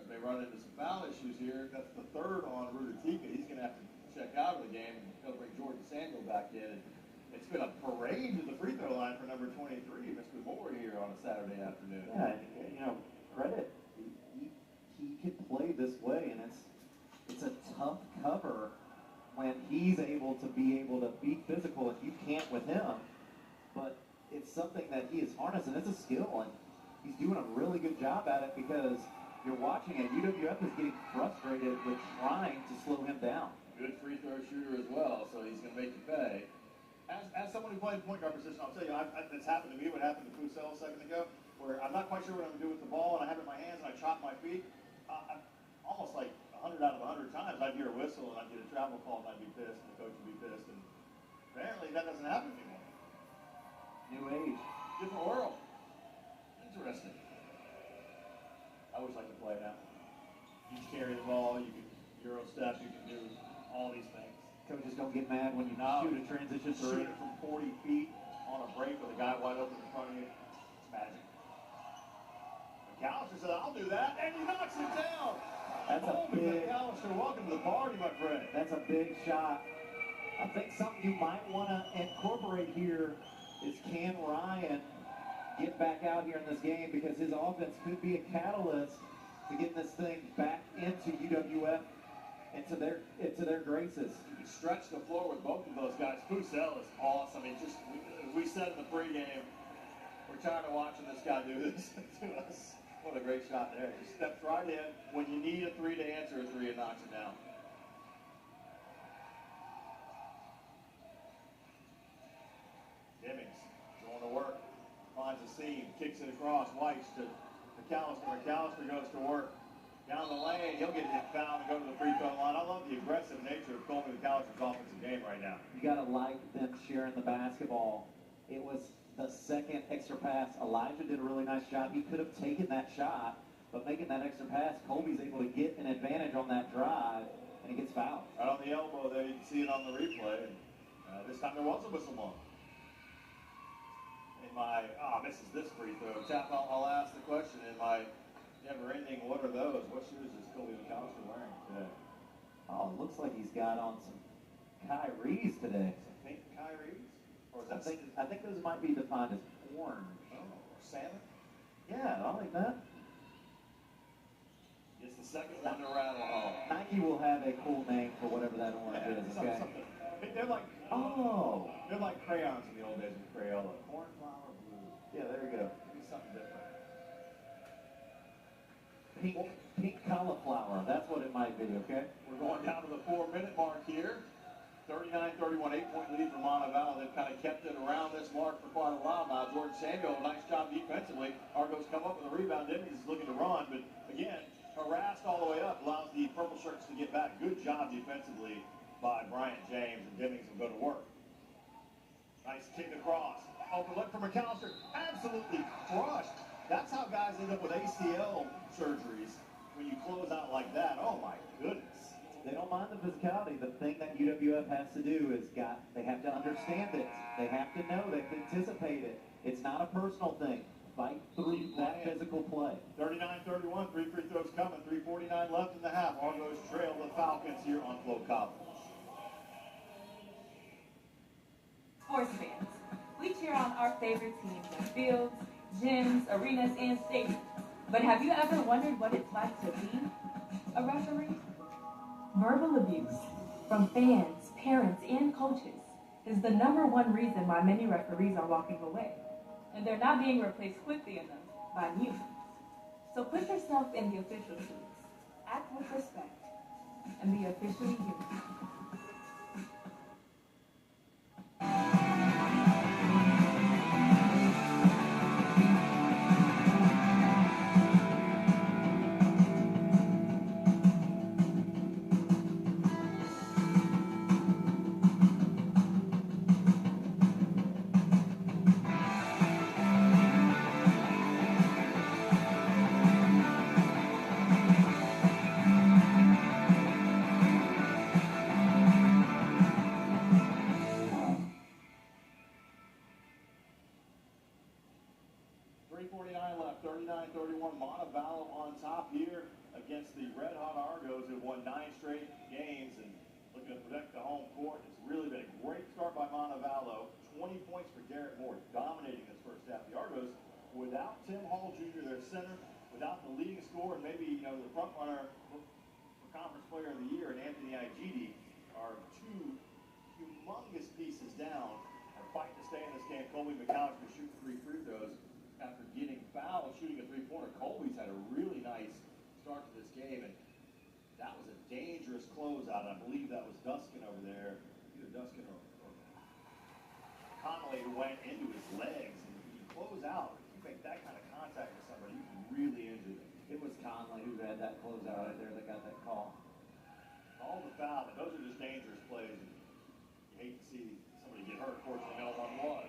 As they run into some foul issues here, that's the third on Rudatika. He's going to have to check out of the game and they'll bring Jordan Samuel back in. And it's been a parade to the free throw line for number 23, Mr. Moore, here on a Saturday afternoon. Yeah, credit. He can play this way, and it's a tough cover when he's able to be physical, and you can't with him. But it's something that he is harnessing. It's a skill, and he's doing a really good job at it because you're watching it. UWF is getting frustrated with trying to slow him down. Good free throw shooter as well, so he's going to make you pay. As someone who played point guard position, I'll tell you, that's happened to me. What happened to Fusel a second ago, where I'm not quite sure what I'm going to do with the ball, and I have it in my hands, and I chop my feet. Almost like 100 out of 100 times, I'd hear a whistle, and I'd get a travel call, and I'd be pissed, and the coach would be pissed. And apparently, that doesn't happen anymore. New age. Different world. Interesting. I always like to play now. You can carry the ball, you can Euro step, you can do all these things. Coaches don't get mad when you shoot a transition Shoot three. it from 40 feet on a break with a guy wide open in front of you. It's magic. McAllister said, I'll do that, and he knocks it down. That's a big... McAllister, welcome to the party, my friend. That's a big shot. I think something you might want to incorporate here is can Ryan get back out here in this game, because his offense could be a catalyst to get this thing back into UWF, into their graces. You can stretch the floor with both of those guys. Fusel is awesome. I mean, just we said in the pregame, we're tired of watching this guy do this to us. What a great shot there. He steps right in. When you need a three to answer a three, it knocks it down. Dimmings going to work. Finds a seam. Kicks it across. Whites to McAllister. McAllister goes to work. Down the lane. He'll get hit foul and go to the free throw line. I love the aggressive nature of Colby McAllister's offensive game right now. You got to like them sharing the basketball. It was the second extra pass. Elijah did a really nice job. He could have taken that shot, but making that extra pass, Colby's able to get an advantage on that drive, and he gets fouled. Right on the elbow there. You can see it on the replay. And, this time there was a whistle blown. in my, misses this free throw. Tap, I'll ask the question in my never-ending, what are those? What shoes is Kobe McAllister wearing today? Oh, it looks like he's got on some Kyrie's today. Some pink Kyrie's? Or is that I think those might be defined as orange. Oh, or salmon? Yeah, I like that. It's the second one to rattle home. Nike will have a cool name for whatever that orange is, okay? They're like, oh, they're like crayons in the old days with Crayola. Cornflower blue. yeah, there we go. Maybe something different. Pink cauliflower, that's what it might be, okay? We're going down to the 4-minute mark here. 39-31, 8-point lead for Montevallo. They've kind of kept it around this mark for quite a while now. Jordan Samuel, nice job defensively. Argos come up with a rebound. Denny's is looking to run, but again, harassed all the way up, allows the Purple Shirts to get back. Good job defensively by Bryant James, and Demings will go to work. Nice kick across. Open look for McAllister. Absolutely crushed. That's how guys end up with ACL surgeries when you close out like that. Oh my goodness. They don't mind the physicality. The thing that UWF has to do is they have to understand it. They have to know, they have to anticipate it. It's not a personal thing. Fight through that physical play. 39-31, 3 free throws coming, 3:49 left in the half. Argos trail the Falcons here on Flo Collins. Sports fans, we cheer on our favorite teams in fields, gyms, arenas, and stadiums. But have you ever wondered what it's like to be a referee? Verbal abuse from fans, parents, and coaches is the #1 reason why many referees are walking away. And they're not being replaced quickly enough by new ones. So put yourself in the official shoes, act with respect, and be officially you. 3:49 left, 39-31. Montevallo on top here against the red-hot Argos who won 9 straight games and looking to protect the home court. It's really been a great start by Montevallo. 20 points for Garrett Moore, dominating this first half. The Argos, without Tim Hall Jr., their center, without the leading scorer, and maybe the front runner for Conference Player of the Year, and Anthony Igidi, are 2 humongous pieces down. Are fighting to stay in this game. Colby McAllister shooting 3 free throws after getting fouled, shooting a 3-pointer. Colby's had a really nice start to this game, and that was a dangerous closeout. I believe that was Duskin over there, either Duskin or Connolly, who went into his legs. And when you close out, if you make that kind of contact with somebody, you can really injure them. It was Conley who had that closeout right there that got that call. All the foul, but those are just dangerous plays. And you hate to see somebody get hurt. Fortunately, no one was.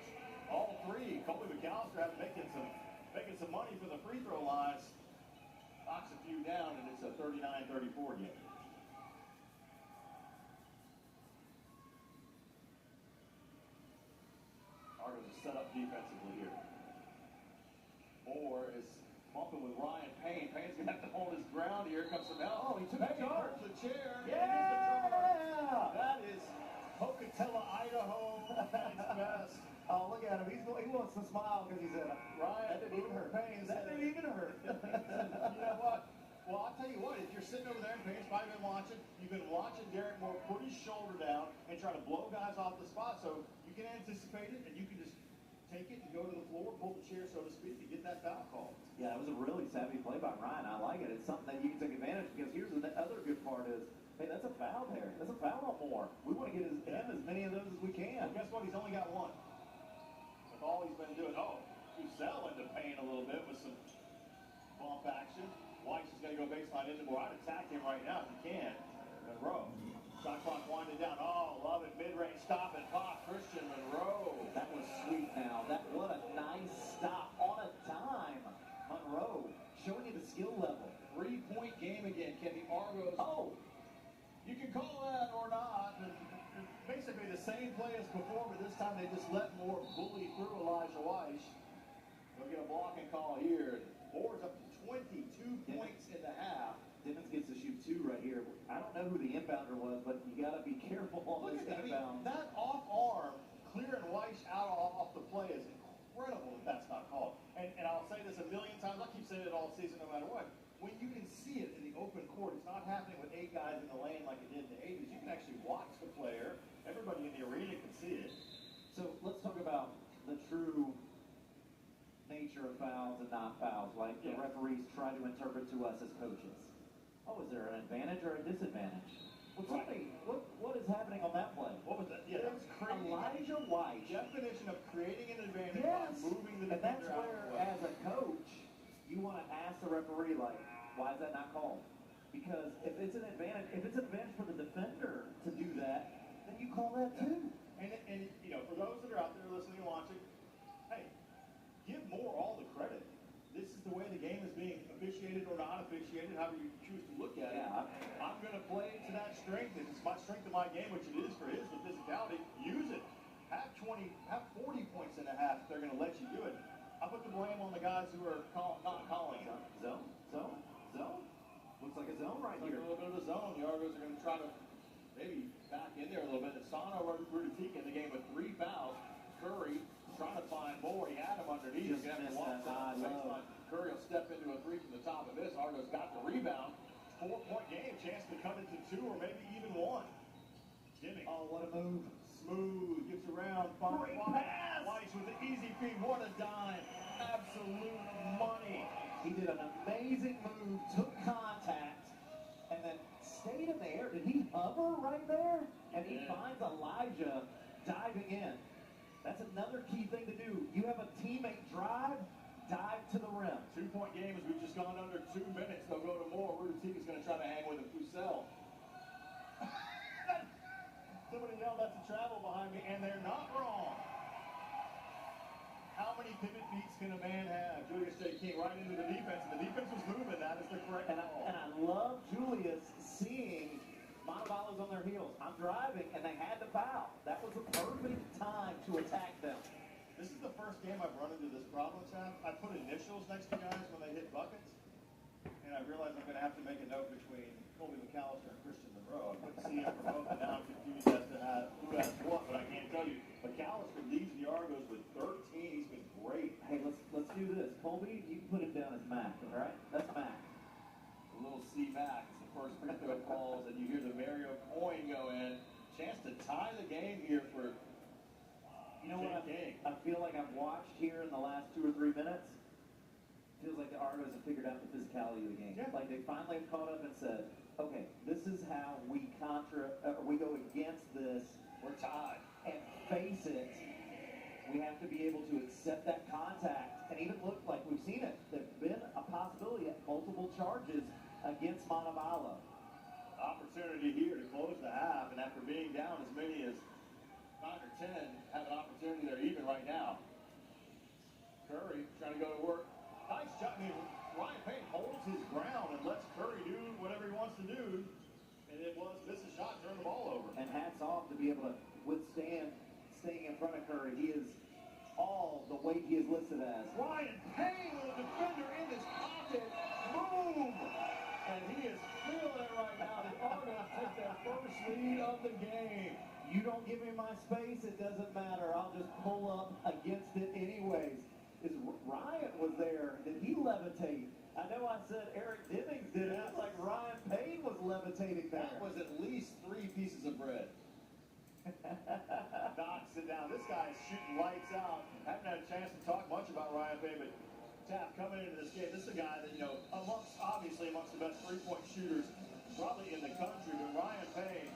All 3. Colby McAllister making some money for the free throw lines. Knocks a few down, and it's a 39-34 game. Argos is set up defensively here. Moore is bumping with Ryan Payne. Payne's going to have to hold his ground here. Comes from now. Oh, he took a charge. The chair. Yeah! That is Pocatello, Idaho at its best. Oh, look at him. He wants to smile because he said, Ryan, that didn't even hurt. Payne, That didn't even hurt. You know what? Well, I'll tell you what, if you're sitting over there and Payne's probably been watching, you've been watching Derek Moore put his shoulder down and try to blow guys off the spot, so you can anticipate it and you can just take it and go to the floor, pull the chair, so to speak, and get that foul call. Yeah, it was a really savvy play by Ryan. I like it. It's something that you can take advantage of, because here's the other good part is, hey, that's a foul there. That's a foul on Moore. We want to get him as many of those as we can. Well, guess what? He's only got 1. With all he's been doing. Oh, Ucell into Payne a little bit with some bump action. Weiss is going to go baseline into Moore. I'd attack him right now if you can. Monroe. Shot clock winding down. Oh, love it. Mid-range stop and pop. Christian Monroe. That was sweet now. What a nice stop on a dime. Monroe showing you the skill level. 3-point game again. Can the Argos... Oh! You can call that or not. Basically the same play as before, but this time they just let Moore bully through Elijah Marshall Weiss. They'll get a blocking call here. Moore's up to 22 points in the half. Dimmons gets to shoot 2 right here. I don't know who the inbounder was, but you got to be careful on Look this at that. inbound. That off arm clearing Weiss out off the play is incredible that that's not called. And I'll say this a million times. I keep saying it all season no matter what. When you can see it in the open court, it's not happening with 8 guys in the lane like it did in the 80s. You can actually watch the player. Everybody in the arena can see it. So let's talk about the true nature of fouls and not fouls, like the referees try to interpret to us as coaches. Oh, is there an advantage or a disadvantage? Well, what is happening on that play? What was that? Yeah, that was creating Elijah White. Definition of creating an advantage by moving the and that's defender out of where, the way. as a coach, you want to ask the referee, like, why is that not called? Because if it's an advantage for the defender to do that, then you call that too. And you know, for those that are out there listening and watching, hey, give Moore all the credit. This is the way the game is being officiated or not officiated, however you choose to look at it. I'm going to play to that strength. If it's my strength of my game, which it is for his with physicality, use it. Have 40 points in a half if they're going to let you do it. I put the blame on the guys who are not calling it. Zone. Looks like a zone right here. A little bit of a zone. The Argos are going to try to maybe back in there a little bit. Asano Ruditika in the game with 3 fouls. Curry trying to find more. He had him underneath. He's going to have to walk down the baseline. Curry will step into a 3 from the top of this. Argos got the rebound. 4-point game. Chance to cut it to 2 or maybe even 1. Jimmy. Oh, what a move. Smooth. Gets around. Great pass. Weiss with the easy feed. What a dime. Absolute money. He did an amazing move, took contact, and then stayed in the air. Did he hover right there? And he finds Elijah diving in. That's another key thing to do. You have a teammate drive, dive to the rim. 2-point game as we've just gone under 2 minutes. They'll go to more. Ruditika's going to try to hang with him. Fusel. Somebody yelled that's a travel behind me, and they're not wrong. How many pivot beats can a man have? Julius J. King right into the defense, and the defense was moving. That is the correct call. And I love Julius seeing Montevallo's on their heels. I'm driving, and they had to foul. That was a perfect time to attack them. This is the first game I've run into this problem, Sam. I put initials next to guys when they hit buckets, and I realized I'm going to have to make a note between Colby McAllister and Christian Monroe. I couldn't see him from both, and now I'm confused as to who has what, but I can't tell you. McAllister leads the Argos with 13. He's been great. Hey, let's do this. Colby, you can put him down as Mac, all right? That's Mac. A little C-Mac is the first free throw falls, and you hear the Mario coin go in. Chance to tie the game here for You know what I feel like I've watched here in the last 2 or 3 minutes? Feels like the Argos have figured out the physicality of the game. Like they finally have caught up and said, okay, this is how we go against this. We're tied. And face it. We have to be able to accept that contact and even look like we've seen it. There's been a possibility of multiple charges against Montevallo. Opportunity here to close the half, and after being down as many as 9 or 10, have an opportunity there even right now. Curry trying to go to work. Nice shot. I mean, Ryan Payne holds his ground and lets Curry do whatever he wants to do. And it was miss a shot, turn the ball over. And hats off to be able to withstand staying in front of Curry. He is all the weight he is listed as. Ryan Payne with a defender in his pocket. Boom! And he is feeling it right now. The Argos take their first lead of the game. You don't give me my space, it doesn't matter. I'll just pull up against it anyways. Ryan was there. Did he levitate? I know I said Eric Dimmings did it. It's like Ryan Payne was levitating there. That was at least 3 pieces of bread. Knocks it down. This guy is shooting lights out. Haven't had a chance to talk much about Ryan Payne, but Tapp coming into this game, this is a guy that, you know, obviously amongst the best 3-point shooters probably in the country, but Ryan Payne,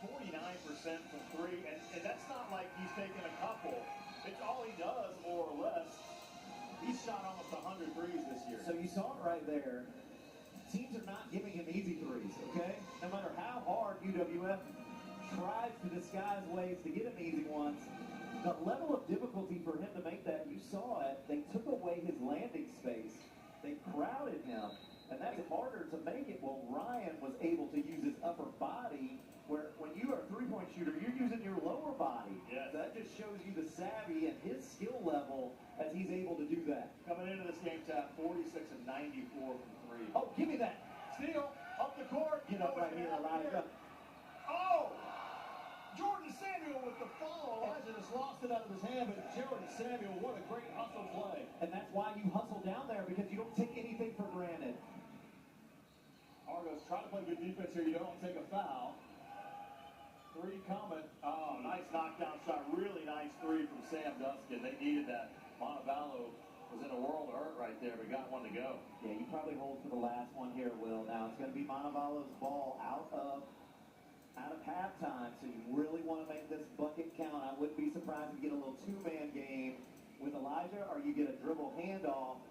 49% from 3, and that's not like he's taking a couple. It's all he does, more or less. He's shot almost 100 threes this year. So you saw it right there. Teams are not giving him easy threes, okay? No matter how hard UWF tries to disguise ways to get him easy ones, the level of difficulty for him to make that, you saw it. They took away his landing space. They crowded him, and that's harder to make it. Well, Ryan was able to use his upper body where when you are a three-point shooter, you're using your lower body. Yes. That just shows you the savvy and his skill level as he's able to do that. Coming into this game, Tap, 46 and 94 from three. Oh, give me that. Steal, up the court. Get up right here, Elijah. Oh! Jordan Samuel with the follow. Elijah just lost it out of his hand, but Jordan Samuel, what a great hustle play. And that's why you hustle down there, because you don't take anything for granted. Argos try to play good defense here. You don't take a foul. Three coming. Oh, nice knockdown shot. Really nice three from Sam Duskin. They needed that. Montevallo was in a world of hurt right there, but got one to go. Yeah, you probably hold for the last one here, Will. Now it's going to be Montevallo's ball out of halftime, so you really want to make this bucket count. I wouldn't be surprised if you get a little two-man game with Elijah, or you get a dribble handoff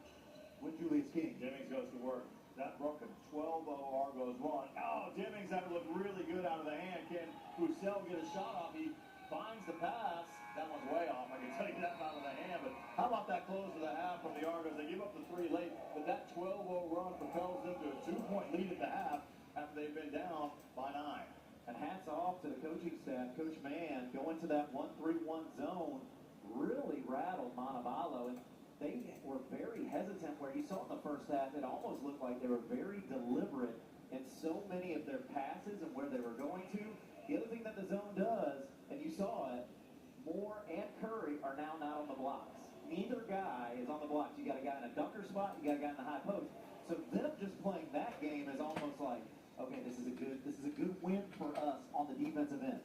with Julius King. Jennings goes to work. That broke a 12-0 Argos run. Oh, Jennings, that looked really good out of the hand. Can Roussel get a shot off? He finds the pass. That one's way off. I can tell you that out of the hand. But how about that close of the half from the Argos? They give up the three late, but that 12-0 run propels them to a 2-point lead at the half after they've been down by 9. And hats off to the coaching staff. Coach Mann going to that 1-3-1 zone really rattled Montevallo, and they were very hesitant. Where you saw in the first half, it almost looked like they were very deliberate in so many of their passes and where they were going to. The other thing that the zone does, and you saw it, Moore and Curry are now not on the blocks. Neither guy is on the blocks. You got a guy in a dunker spot, you got a guy in the high post. So them just playing that game is almost like, okay, this is a good win for us on the defensive end.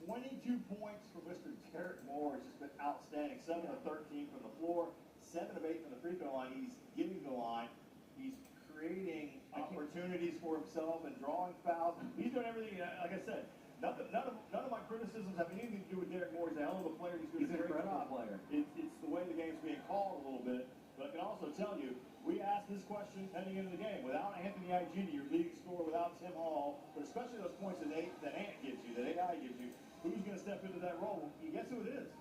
22 points for Mr. Derek Moore. It's just been outstanding. 7 of 13 from the floor, 7 of 8 from the free throw line. He's getting the line. He's creating opportunities for himself and drawing fouls. He's doing everything. Like I said, none of my criticisms have anything to do with Derek Moore. He's a hell of a player. He's doing a great job. It's the way the game's being called a little bit. But I can also tell you, we asked this question heading into the game. Without Anthony Igini, your leading scorer, without Tim Hall, but especially those points that Ant gives you, that AI gives you, who's going to step into that role? You guess who it is?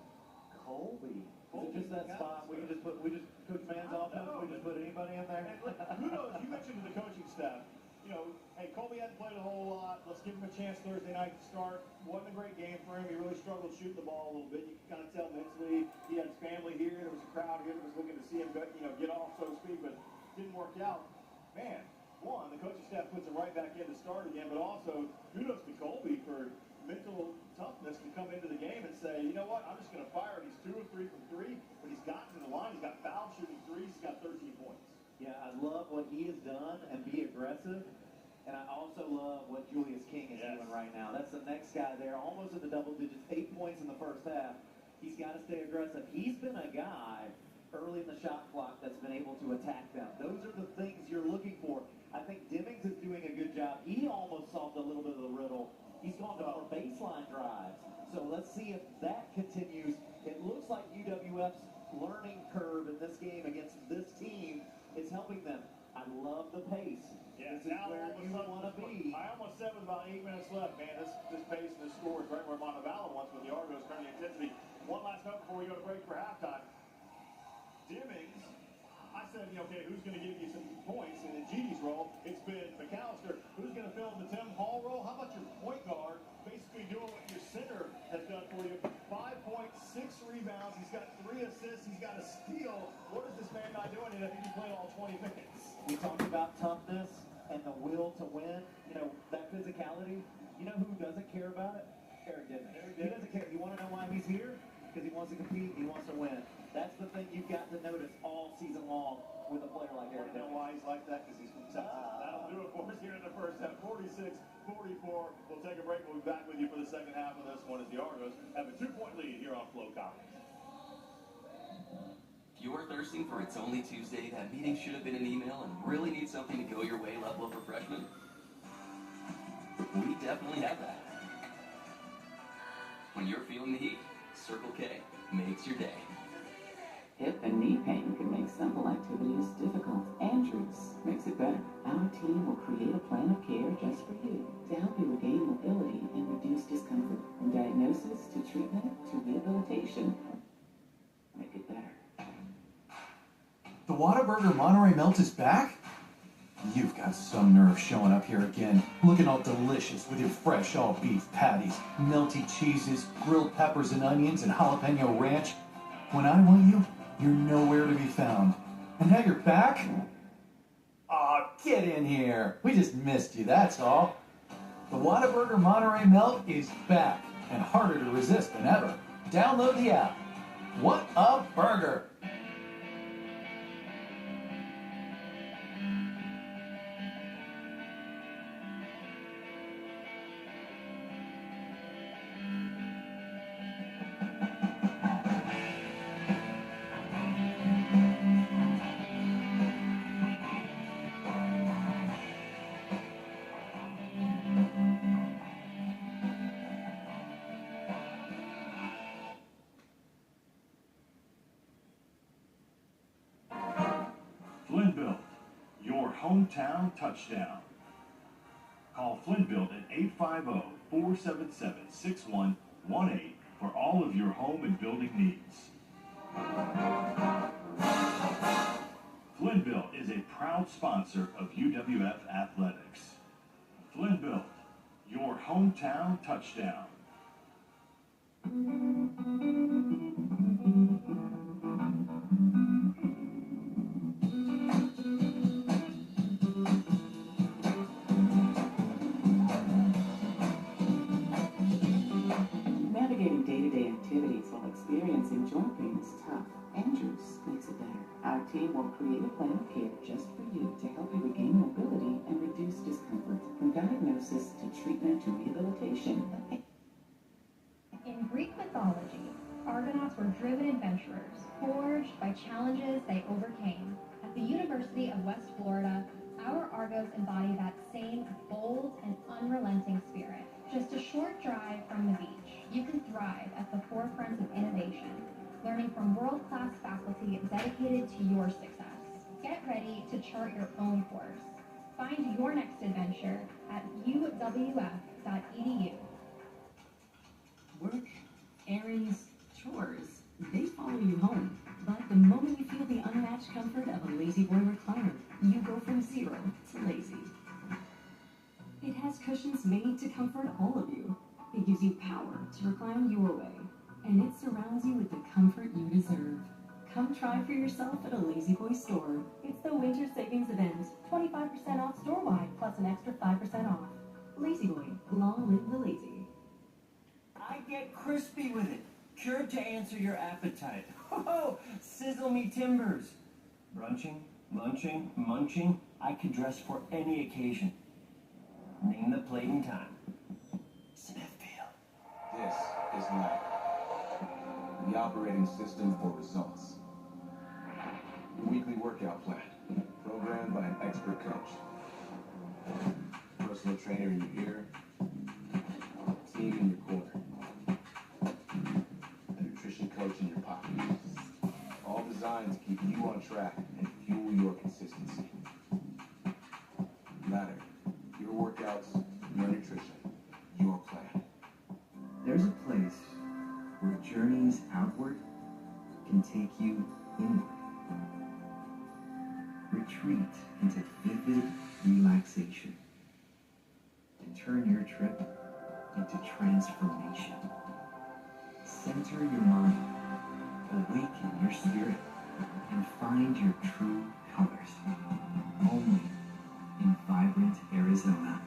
Colby. Is it just that spot? We just Coach Mann's offense, we just put anybody in there? And look, who knows? You mentioned to the coaching staff, you know, hey, Colby hadn't played a whole lot. Let's give him a chance Thursday night to start. Wasn't a great game for him. He really struggled shooting the ball a little bit. You can kind of tell mentally. He had his family here. There was a crowd here that was looking to see him, get off, so to speak, but didn't work out. Man, one, the coaching staff puts him right back in to start again, but also kudos to Colby for mental toughness to come into the game and say, you know what, I'm just going to fire him. He's 2 of 3 from 3, but he's gotten to the line. He's got foul shooting threes. He's got 13 points. Yeah, I love what he has done and be aggressive. And I also love what Julius King is doing right now. That's the next guy there, almost in the double digits, 8 points in the first half. He's got to stay aggressive. He's been a guy early in the shot clock that's been able to attack them. Those are the things you're looking for. I think Demings is doing a good job. He almost solved a little bit of the riddle. He's gone to more baseline drives. So let's see if that continues. It looks like UWF's learning curve in this game against this team is helping them. I love the pace. Yeah, this is where you want to be. I almost said with about 8 minutes left, man, this pace and this score is right where Montevallo wants with the Argos turning the intensity. One last note before we go to break for halftime. Demings, I said, okay, who's going to give you some points? And in Gigi's role, it's been McAllister. Who's going to fill in the Tim Hall role? How about your point guard basically doing what your center has done for you? 5 points, 6 rebounds. He's got 3 assists. He's got a steal. What is this man not doing? And I think he played all 20 minutes. We talked about toughness and the will to win. You know, that physicality. You know who doesn't care about it? Eric Demings. He doesn't care. You want to know why he's here? Because he wants to compete. He wants to win. That's the thing you've got to notice all season long with a player like Eric. You know why he's like that? Because he's from Texas. That'll do it for us here in the first half. 46-44. We'll take a break. We'll be back with you for the second half of this one as the Argos have a 2-point lead here on Flow Comics. If you're thirsting for It's Only Tuesday, that meeting should have been an email, and really need something to go your way level of refreshment, we definitely have that. When you're feeling the heat, Circle K makes your day. Hip and knee pain can make simple activities difficult. Andrews makes it better. Our team will create a plan of care just for you to help you regain mobility and reduce discomfort. From diagnosis to treatment to rehabilitation, make it better. The Whataburger Monterey Melt is back? You've got some nerve showing up here again, looking all delicious with your fresh all-beef patties, melty cheeses, grilled peppers and onions, and jalapeno ranch. When I want you, you're nowhere to be found. And now you're back? Aw, get in here. We just missed you, that's all. The Whataburger Monterey Melt is back, and harder to resist than ever. Download the app. What a burger! Flynn-Built, your hometown touchdown. Call Flynn-Built at 850-477-6118 for all of your home and building needs. Flynn-Built is a proud sponsor of UWF Athletics. Flynn-Built, your hometown touchdown. Navigating day-to-day activities while experiencing joint pain is tough. Andrews makes it better. Our team will create a plan of care just for you to help you regain mobility and reduce discomfort. From diagnosis to treatment to rehabilitation. In Greek mythology, Argonauts were driven adventurers, forged by challenges they overcame. At the University of West Florida, our Argos embody that same bold and unrelenting spirit. Just a short drive from the beach, you can thrive at the forefront of innovation, learning from world-class faculty dedicated to your success. Get ready to chart your own course. Find your next adventure at uwf.edu. Work, errands, chores, they follow you home. But the moment you feel the unmatched comfort of a Lazy Boy recliner, you go from zero to lazy. It has cushions made to comfort all of you. It gives you power to recline your way. And it surrounds you with the comfort you deserve. Come try for yourself at a Lazy Boy store. It's the winter savings event. 25% off store-wide, plus an extra 5% off. Lazy Boy, long live the lazy. I get crispy with it, cured to answer your appetite. Oh, sizzle me timbers. Brunching, lunching, munching, I can dress for any occasion. Name the plate and time. Smithfield. This is life. The operating system for results. The weekly workout plan, programmed by an expert coach. Personal trainer in your ear, team in your corner. A nutrition coach in your pocket. All designed to keep you on track and fuel your consistency. Ladder. Your workouts, your nutrition, your plan. There's a place where journeys outward can take you inward. Retreat into vivid relaxation. And turn your trip into transformation. Center your mind, awaken your spirit, and find your true colors. Only in vibrant Arizona.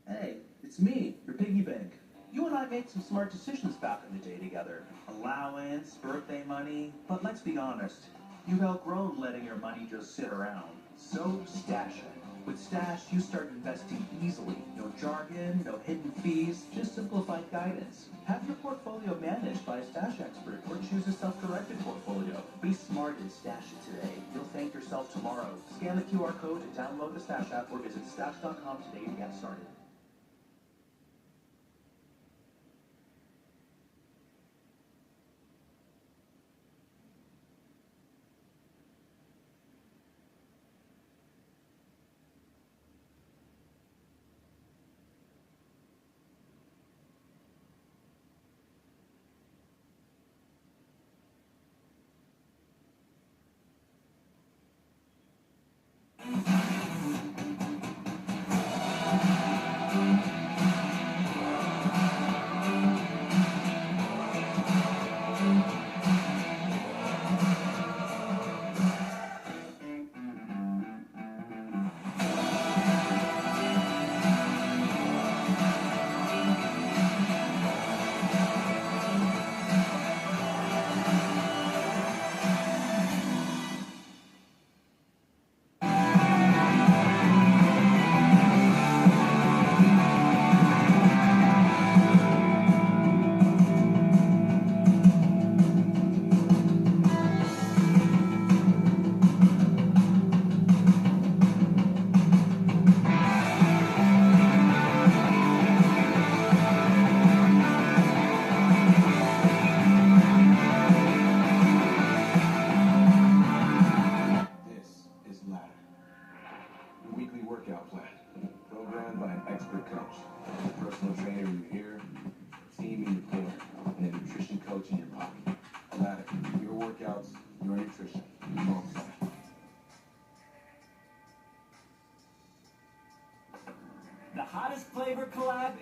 Hey, it's me, your piggy bank. You and I made some smart decisions back in the day together. Allowance, birthday money, but let's be honest, you've outgrown letting your money just sit around. So stash it. With Stash, you start investing easily. No jargon, no hidden fees, just simplified guidance. Have your portfolio managed by a Stash expert or choose a self-directed portfolio. Be smart and stash it today. You'll thank yourself tomorrow. Scan the QR code to download the Stash app or visit stash.com today to get started.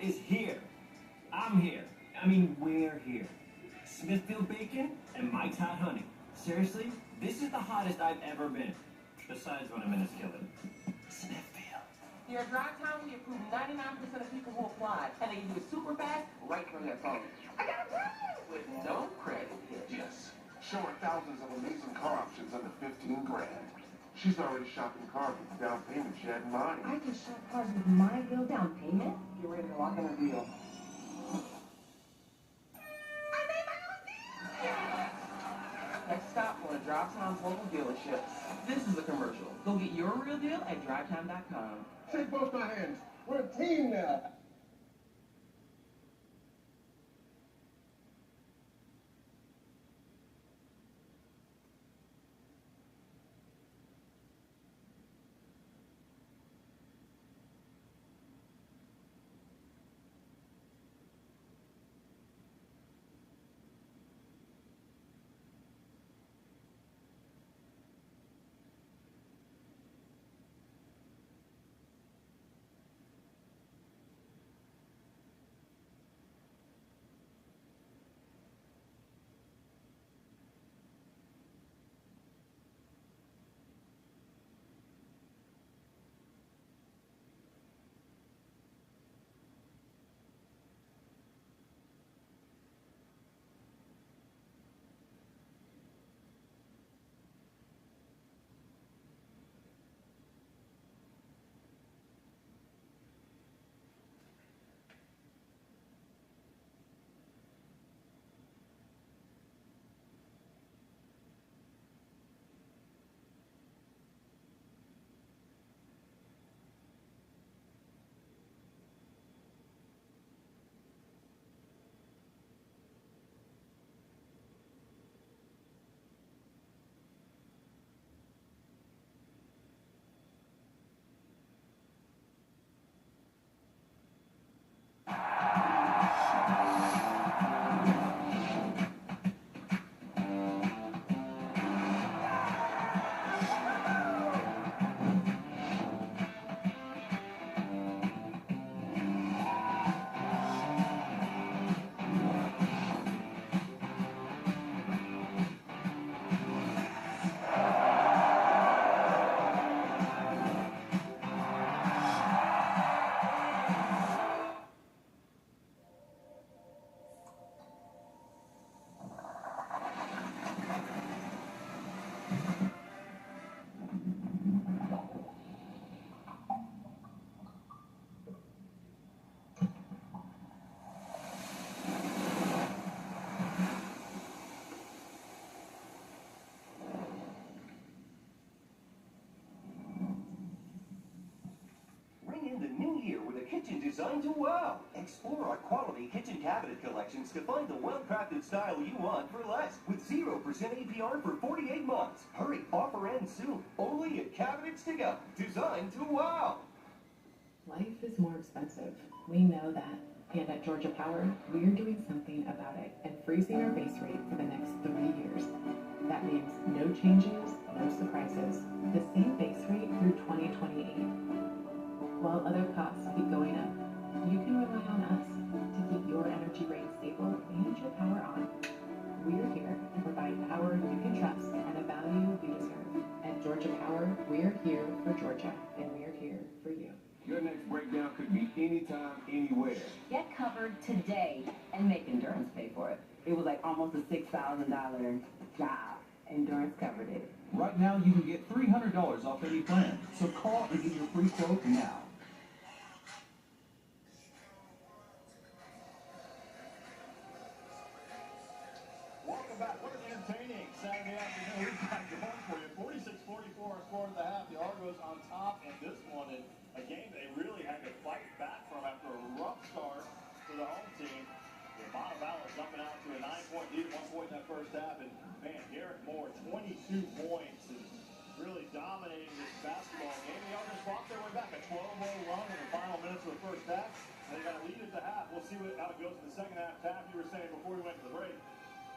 is here. I'm here. I mean, we're here. Smithfield Bacon and Mike's Hot Honey. Seriously, this is the hottest I've ever been. Besides when I'm in a skillet. Smithfield. You're a drive time, we approve 99% of people who apply, and they can do it super fast right from their phone. I got a prize with no credit hit. Yes. Show her thousands of amazing car options under 15 grand. She's already shopping cars with the down payment she had in mind. I can shop cars with my bill down payment? Get ready to lock in a deal. Next stop, one of Drive Time's local dealerships. This is a commercial. Go get your real deal at drivetime.com. Shake both my hands. We're a team now. Kitchen designed to wow. Explore our quality kitchen cabinet collections to find the well-crafted style you want for less. With 0% APR for 48 months. Hurry, offer ends soon. Only at Cabinets to Go. Designed to wow. Life is more expensive. We know that. And at Georgia Power, we're doing something about it and freezing our base rate for the next 3 years. That means no changes, no surprises. The same base rate through 2028. While other costs keep going up, you can rely on us to keep your energy rates stable and your power on. We're here to provide power you can trust and a value you deserve. At Georgia Power, we're here for Georgia, and we're here for you. Your next breakdown could be anytime, anywhere. Get covered today and make Endurance pay for it. It was like almost a $6,000 job. Endurance covered it. Right now, you can get $300 off any plan. So call and get your free quote now. Welcome back. What an entertaining Saturday afternoon. We've got going for you. 46-44 our score at the half. The Argos on top in this one. And a game they really had to fight back from after a rough start for the home team. Montevallo jumping out to a 9-point lead at one point in that first half. And man, Garrett Moore, 22 points, and really dominating this basketball game. The Argos fought their way back, a 12-0 run in the final minutes of the first half. And they got a lead at the half. We'll see how it goes in the second half. Tab, you were saying before we went to the break,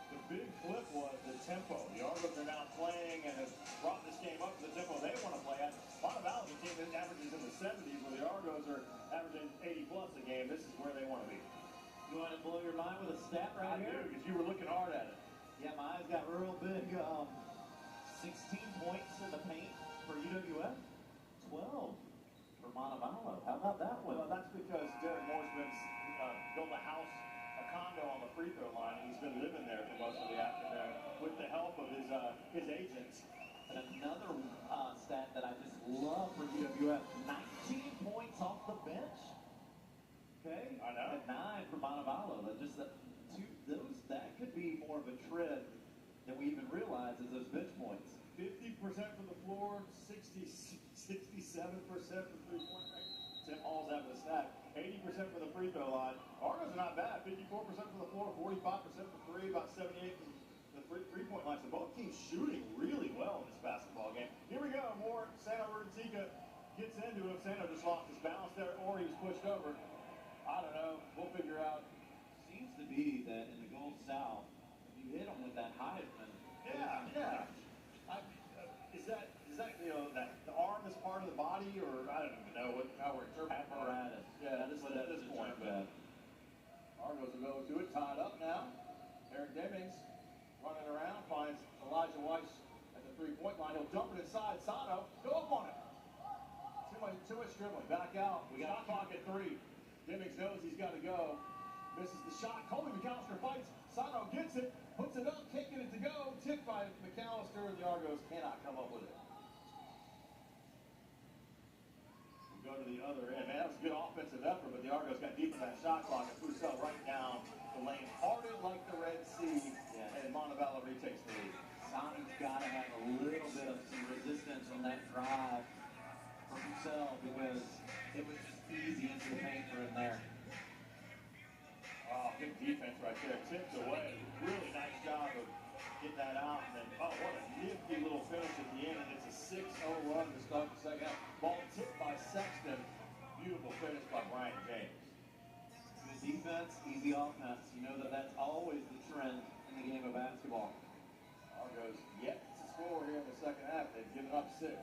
The big flip was the tempo. The Argos are now playing and have brought this game up to the tempo they want to play at. Montevallo is a team that averages in the 70s, where the Argos are averaging 80-plus a game. This is where they want to be. You want to blow your mind with a stat right I here? do, because you were looking hard at it. Yeah, my eyes got real big. 16 points in the paint for UWF, 12 for Montevallo. How about that one? Well, that's because Derek Moore's been built a house, a condo on the free throw line, and he's been living there for most of the afternoon with the help of his agents. And another stat that I just love for UWF, 19 points off the bench. Okay? I know. And 9 for Montevallo. That could be more of a trend than we even realize is those bench points. 50% from the floor, 67% for three-point range. Tim Hall's having a stat. 80% for the free throw line. Argos are not bad. 54% from the floor, 45% for three, about 78% from the three-point line. So both teams shooting really well in this basketball game. Here we go. More Sano Rutica gets into him. Sano just lost his balance there, or he was pushed over. I don't know. We'll figure out. Seems to be that in the Gold South, if you hit them with that Heisman. Yeah. Is that that the arm is part of the body, or I don't even know how we're interpreting apparatus. Yeah, at this point. But Argos will go to it, tied up now. Eric Demings running around, finds Elijah Weiss at the three-point line. He'll dump it inside. Sano, go up on it. Too much dribbling. Back out. We got a clock at 3. Demings knows he's got to go. Misses the shot. Colby McAllister fights. Sano gets it, puts it up, can't get it to go. Tipped by McAllister, and the Argos cannot come up with it. We'll go to the other end. Man, that was a good offensive effort, but the Argos got deep in that shot clock, and Fusel right down the lane, parted like the Red Sea, and Montevallo retakes the lead. Sano's got to have a little bit of some resistance on that drive for Fusel, because it was just easy into the paint for him there. Oh, good defense right there. Tipped away. Really nice job of getting that out. And then, oh, what a nifty little finish at the end. And it's a 6-0 run to start the second half. Ball tipped by Sexton. Beautiful finish by Brian James. Good defense, easy offense. You know that's always the trend in the game of basketball. Argos yet to score here in the second half. They've given up 6.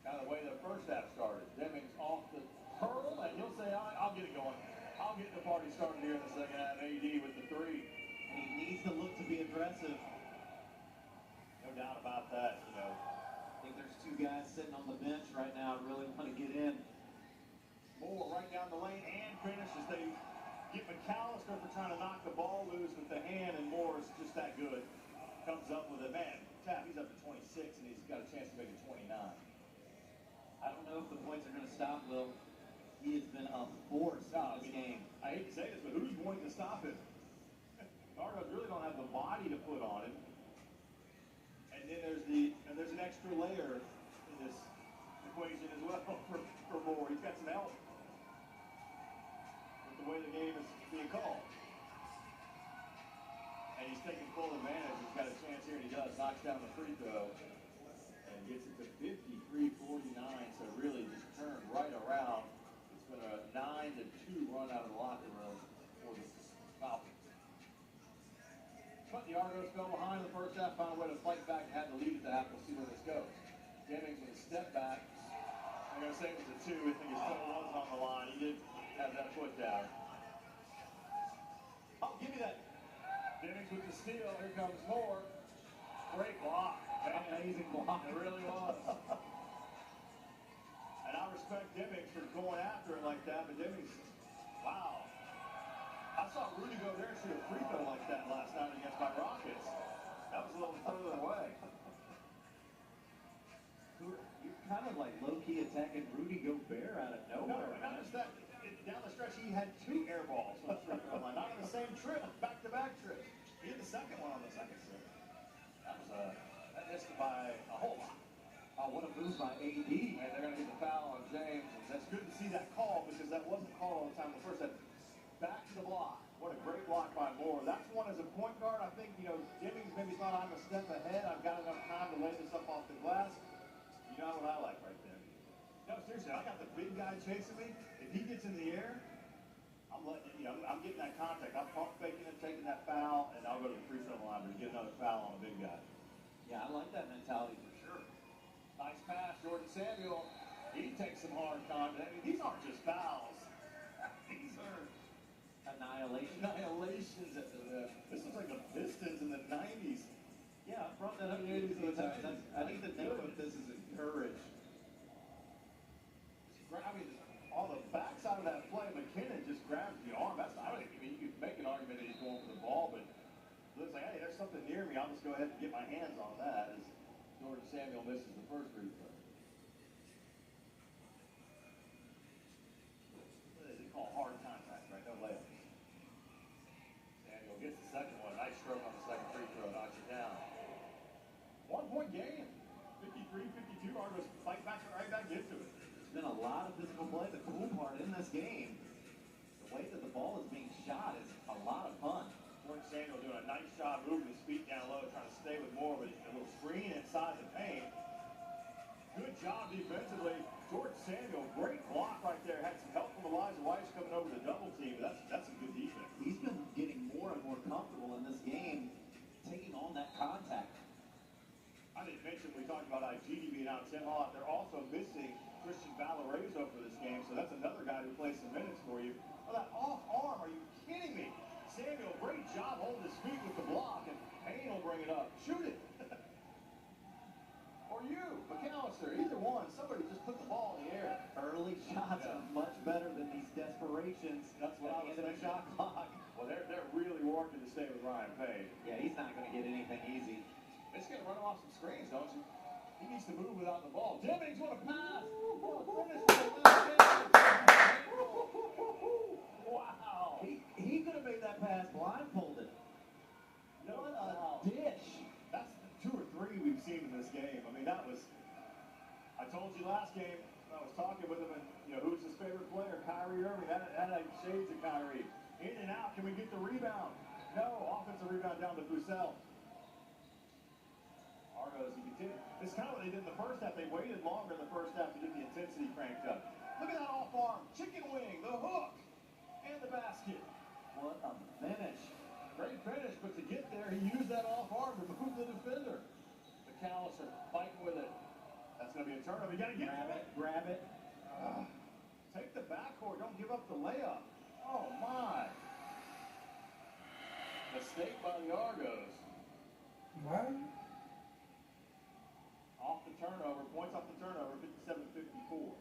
Kind of the way the first half started. Demings off the hurdle, and he'll say, I'll get it going. I'll get the party started here in the second half. AD with the 3. And he needs to look to be aggressive. No doubt about that, I think there's 2 guys sitting on the bench right now who really want to get in. Moore right down the lane and finish as they get McAllister for trying to knock the ball loose with the hand, and Moore is just that good. Comes up with it. Man, Tap, he's up to 26, and he's got a chance to make it 29. I don't know if the points are going to stop, Will. He has been a force in this game. I hate to say this, but who's going to stop him? Argos really don't have the body to put on him. And then there's an extra layer in this equation as well for Moore. He's got some help with the way the game is being called. And he's taking full advantage. He's got a chance here, and he does. Knocks down the free throw and gets it to 53-49. So really just turned right around. It's been a 9-2 run out of the locker room for the Falcons. But the Argos fell behind in the first half, found a way to fight back, and had the lead at the half. We'll see where this goes. Demings with a step back. I'm going to say it was a 2. I think his foot was on the line. He did have that foot down. Oh, give me that. Demings with the steal. Here comes Moore. Great block. Amazing block. It really was. And I respect Demings for going after it like that, but Demings, wow. I saw Rudy go there and shoot a free throw like that last night against my Rockets. That was a little further away. You're kind of like low-key attacking Rudy Gobert out of nowhere. No, not just that. Down the stretch, he had 2 air balls on the free throw line. Not on the same trip, back-to-back trip. He had the second one on the second trip. That missed by a whole lot. Oh, what a move by AD. And they're going to get the foul on James. And that's good to see that call, because that wasn't called all the time in the first half. Back to the block. What a great block by Moore. That's one as a point guard. I think, Demings maybe thought I'm a step ahead. I've got enough time to lay this up off the glass. You know what I like right there. No, seriously, I got the big guy chasing me. If he gets in the air, I'm letting it, I'm getting that contact. I'm pump faking and taking that foul, and I'll go to the free throw line, but you get another foul on a big guy. Yeah, I like that mentality for sure. Nice pass, Jordan Samuel. He takes some hard contact. I mean, these aren't just fouls. These are annihilations at the rim. This was like the Pistons in the 90s. Yeah, I brought that up in the 80s and the 90s. I need to know if this is encouraged. Grabbing on the backside of that play, McKinnon just grabs the arm. That's I mean, you could make an argument that he's going for the ball, but it looks like, hey, there's something near me. I'll just go ahead and get my hands on that as Jordan Samuel misses the first free throw. They call hard contact, right? No layups. Samuel gets the second one. Nice stroke on the second free throw. Knocks it down. 1 point game. 53-52. Argos fight back right back into it. Been a lot of physical play. The cool part in this game, the way that the ball is being shot is a lot of fun. Jordan Samuel doing a nice job moving his feet down low, trying to stay with more, but a little screen inside the paint. Good job defensively. Jordan Samuel, great block right there. Had some help from Elijah Weiss coming over the double team. That's some good defense. He's been getting more and more comfortable in this game, taking on that contact. I didn't mention we talked about IGD being out 10 all out. They're also missing Christian Valarezo for this game, so that's another guy who plays some minutes for you. Oh, that off arm, are you kidding me? Samuel, great job holding his feet with the block, and Payne will bring it up. Shoot it. Or you, McAllister, either one. Somebody just put the ball in the air. Early shots are much better than these desperations. That's what I was thinking. Shot clock. Well, they're really working to stay with Ryan Payne. Yeah, he's not going to get anything easy. They're just going to run off some screens, don't you? He needs to move without the ball. Jennings, what a pass! Wow! He could have made that pass blindfolded. What a dish! That's 2 or 3 we've seen in this game. I mean, that was. I told you last game. I was talking with him, and who's his favorite player? Kyrie Irving. That had shades of Kyrie. In and out. Can we get the rebound? No. Offensive rebound down to Foussel. Argos, you continue. It's kind of what they did in the first half. They waited longer in the first half to get the intensity cranked up. Look at that off arm. Chicken wing, the hook, and the basket. What a finish. Great finish, but to get there, he used that off arm to move the defender. McAllister fighting with it. That's going to be a turnover. You got to get it. Grab it. Take the backcourt. Don't give up the layup. Oh, my. Mistake by the Argos. What? Off the turnover, points off the turnover, 57-54.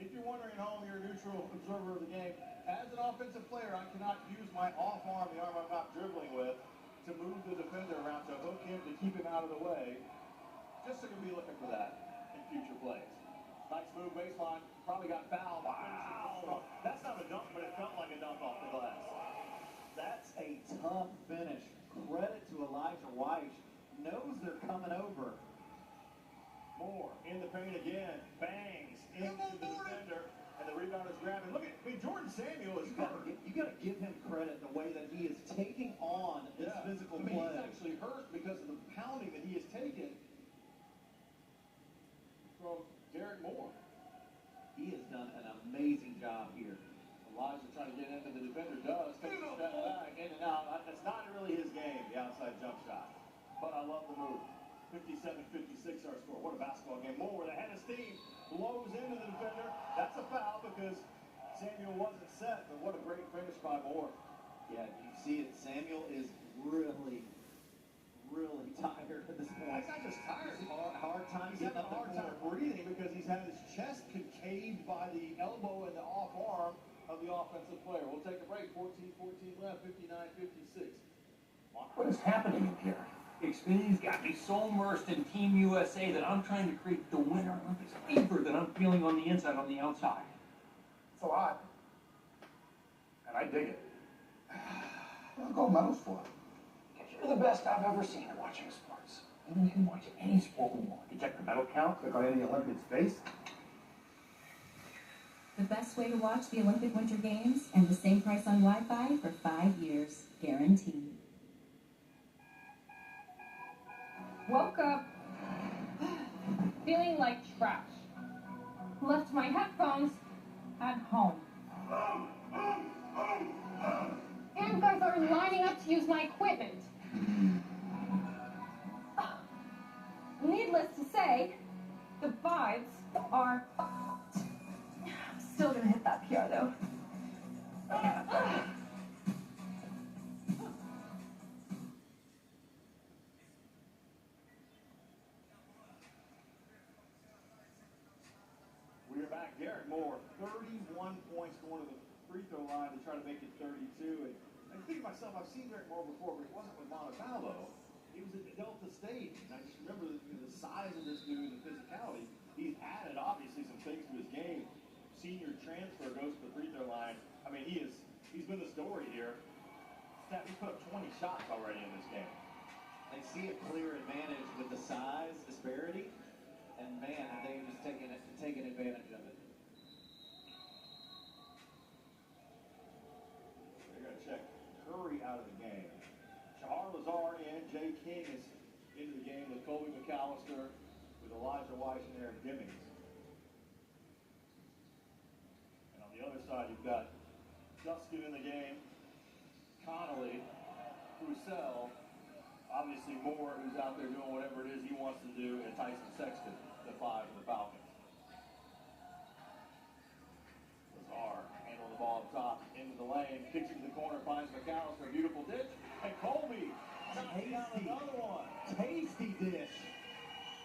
If you're wondering at home, you're a neutral observer of the game. As an offensive player, I cannot use my off arm, the arm I'm not dribbling with, to move the defender around, to hook him, to keep him out of the way. Just so you'll be looking for that in future plays. Nice move, baseline, probably got fouled. Wow! That's not a dunk, but it felt like a dunk off the glass. That's a tough finish. Credit to Elijah Weiss. Knows they're coming over. Moore in the paint again, bangs into the defender, and the rebound is grabbing. Look at, Jordan Samuel is hurt. You got to give him credit the way that he is taking on this physical play. He's actually hurt because of the pounding that he has taken from Derek Moore. He has done an amazing job here. Elijah trying to get into the defender does. Takes a step back, in and out. That's not really his game, the outside jump shot. But I love the move. 57-56 our score. What a basketball game. Moore with a head of steam. Blows into the defender. That's a foul because Samuel wasn't set, but what a great finish by Moore. Yeah, you see it. Samuel is really tired at this point. He's not just tired. Hard time He's having a hard time breathing because he's had his chest concaved by the elbow and the off arm of the offensive player. We'll take a break. 14-14 left. 59-56. What is happening in here? Xfinity's got me so immersed in Team USA that I'm trying to create the Winter Olympics fever that I'm feeling on the inside, on the outside. It's a lot. And I dig it. What are gold medals for? Because you're the best I've ever seen at watching sports. And we can watch any sport we want. You check the medal count, click on any Olympic space. The best way to watch the Olympic Winter Games and the same price on Wi-Fi for 5 years, guaranteed. Woke up feeling like trash. Left my headphones at home. And guys are lining up can't use my equipment. Needless to say, the vibes are... I'm still gonna hit that PR though. We are back. Derek Moore, 31 points going to the free throw line to try to make it 32. And I think to myself, I've seen Derek Moore before, but it wasn't with Montevallo. He was at Delta State. And I just remember the size of this dude and the physicality. He's added, obviously, some things to his game. Senior transfer goes to the free throw line. I mean, he's been the story here. He put up 20 shots already in this game. They see a clear advantage with the size disparity, and man, have they just taken advantage of it. They're going to check Curry out of the game. Shahar Lazar and Jay King is into the game with Colby McAllister, with Elijah Weiss and Aaron Gimmings. And on the other side, you've got Justin in the game, Connolly, Roussel, obviously Moore, who's out there doing whatever it is he wants to do, and Tyson Sexton, the 5 of the Falcons. Lazar handling the ball up top, into the lane, kicks it to the corner, finds McAllister, beautiful dish, and Colby knocks down another one. Tasty dish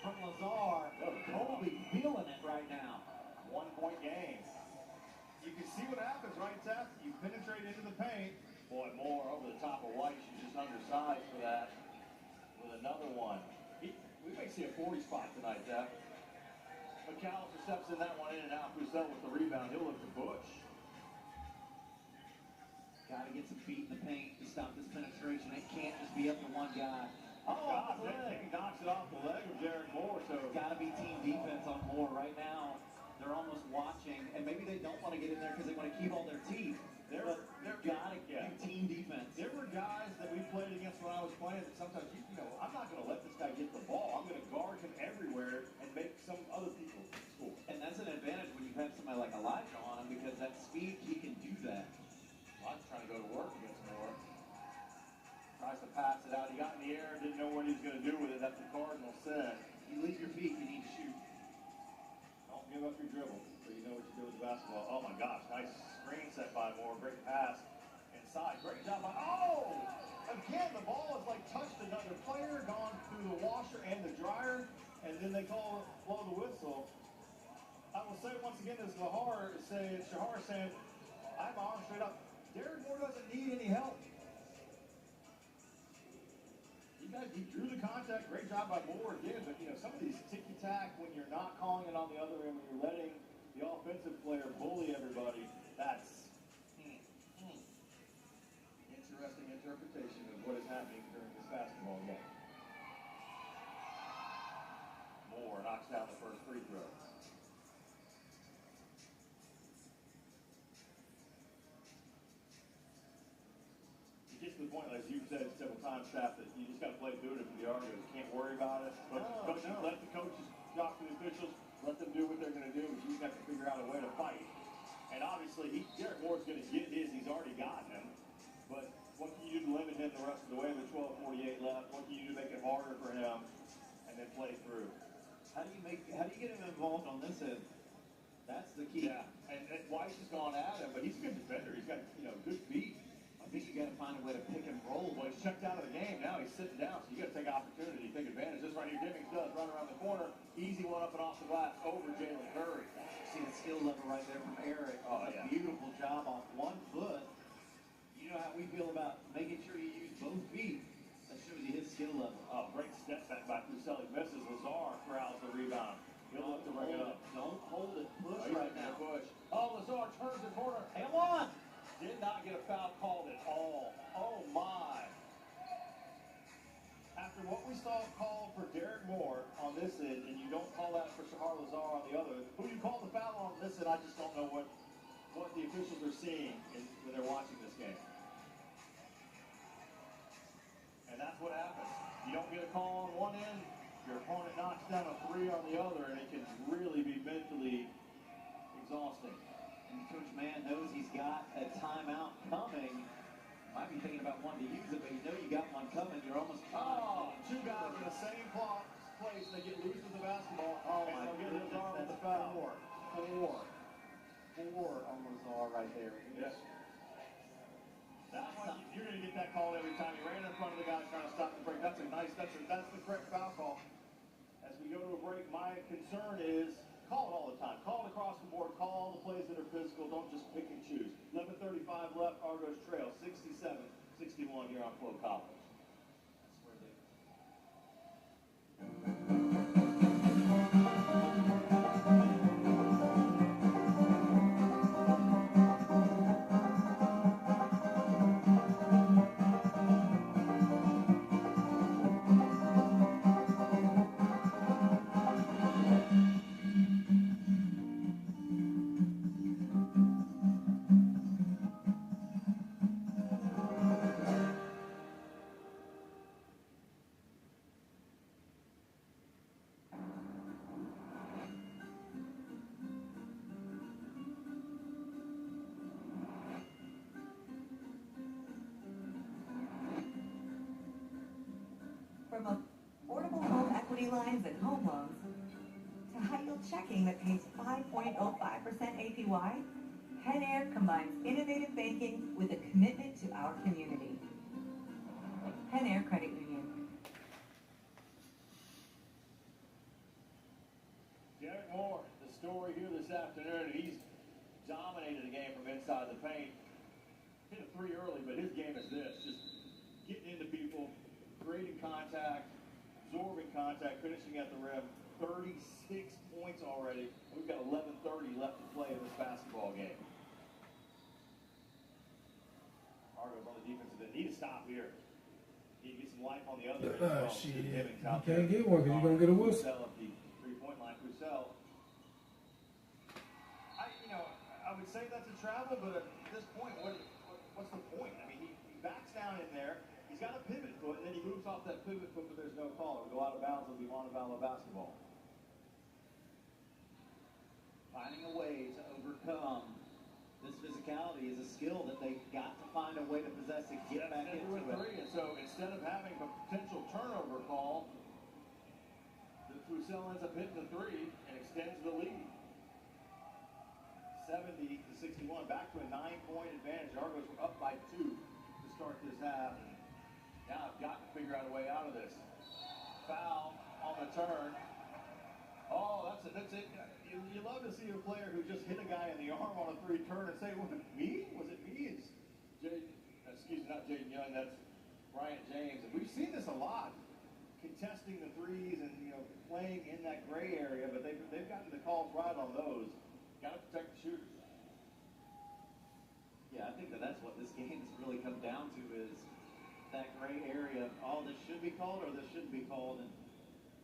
from Lazar. Colby feeling it right now. 1-point game. You can see what happens, right, Seth? You penetrate into the paint. Boy, Moore over the top of Weiss. She's just undersized for that. With another one. We may see a 40 spot tonight, Seth. McAllister steps in that one in and out. Roussel with the rebound. He'll look to Bush. Got to get some feet in the paint to stop this penetration. It can't just be up to one guy. Oh, he knocks it off the leg of Derek Moore. So got to be team defense on Moore right now. They're almost watching, and maybe they don't want to get in there because they want to keep all their teeth. They've got to do team defense. There were guys that we played against when I was playing that sometimes, I'm not going to let this guy get the ball. I'm going to guard him everywhere and make some other people score. And that's an advantage when you have somebody like Elijah on him because that speed, he can do that. Elijah's trying to go to work against Moore. Tries to pass it out. He got in the air, didn't know what he was going to do with it. That's the Cardinal said. You leave your feet, you need to shoot. Don't give up your dribble so you know what you do with the basketball. Oh my gosh, nice screen set by Moore. Great pass inside. Great job by, again, the ball has like touched another player, gone through the washer and the dryer, and then they blow the whistle. I will say once again, this Shahar saying, I have my arm straight up. Derek Moore doesn't need any help. He drew the contact. Great job by Moore again, but some of these ticky-tack when you're not calling it on the other end, when you're letting the offensive player bully everybody, that's interesting interpretation of what is happening during this basketball game. Moore knocks down the first free throw. It gets to the point, as you've said several times, Staff, that you just got to play through it for the Argos. You can't worry about it. Let the coaches talk to the officials, let them do what they're going to do, but you got to figure out a way to fight. And obviously, Derek Moore's going to get his. He's already gotten him. But what can you do to limit him the rest of the way with 12:48 left? What can you do to make it harder for him and then play through? How do you get him involved on this end? That's the key. Yeah, and Weiss has gone at him, but he's a good defender. He's got good feet. I think you got to find a way to pick and roll. Well, he's checked out of the game. Now he's sitting down, so you got to take opportunity, take advantage. This right here, Gimmings does run around the corner. Easy one up and off the glass over Jalen Curry. See the skill level right there from Eric. Oh, yeah. Beautiful job off 1 foot. You know how we feel about making sure you use both feet. That shows you his skill level. Oh, great step back by Roussel. He misses. Lazar corrals the rebound. He'll look to bring it up. Don't hold it. Push right now. Push. Oh, Lazar turns the corner. And one. Did not get a foul called at all. Oh, my. After what we saw called for Derek Moore on this end, and you don't call that for Shahar Lazar on the other, who you call the foul on this end, I just don't know what the officials are seeing when they're watching this game. And that's what happens. You don't get a call on one end, your opponent knocks down a 3 on the other, and it can really be mentally exhausting. And Coach Mann knows he's got a timeout coming. Might be thinking about wanting to use it, but you know you got one coming. You're almost Two guys in the same place. They get loose with the basketball. Oh and my they'll get goodness, his arm with that's the foul. four on Lazar right there. Yes. That's why you're going to get that call every time. He ran in front of the guy trying to stop the break. That's the correct foul call. As we go to a break, my concern is call it all the time. Call it across the board. Call all the plays that are physical. Don't just pick and choose. 11:35 left. Argos trail 67-61 here on Flow College. That's where they. From affordable home equity lines and home loans to high-yield checking that pays 5.05% APY, Penn Air combines innovative banking with a commitment to our community. Penn Air Credit Union. Derek Moore, the story here this afternoon. He's dominated the game from inside the paint. Hit a three early, but his game is this. Just getting into people, creating contact, absorbing contact, finishing at the rim. 36 points already. We've got 11:30 left to play in this basketball game. Argos on the defensive end. Need to stop here. Need to get some life on the other end. Well. Shit. You Can't get one because you're going to get a whistle. At the three-point line. Cusell. I would say that's a travel, but at this point, what's the point? I mean, he backs down in there. He's got a pivot foot, and then he moves off that pivot foot, but there's no call. It'll go out of bounds. It'll be Montevallo basketball. Finding a way to overcome this physicality is a skill that they've got to find a way to possess to get back into it. And so instead of having a potential turnover call, the Cusell ends up hitting the three and extends the lead. 70-61, back to a 9-point advantage. Argos were up by 2 to start this half. Now I've got to figure out a way out of this. Foul on the turn. Oh, that's it. You love to see a player who just hit a guy in the arm on a 3 turn and say, was it me? Was it me? It's not Jaden Young, that's Bryant James. And we've seen this a lot. Contesting the threes and playing in that gray area, but they've gotten the calls right on those. Got to protect the shooters. Yeah, I think that's what this game has really come down to is that gray area. Oh, this should be called or this shouldn't be called. And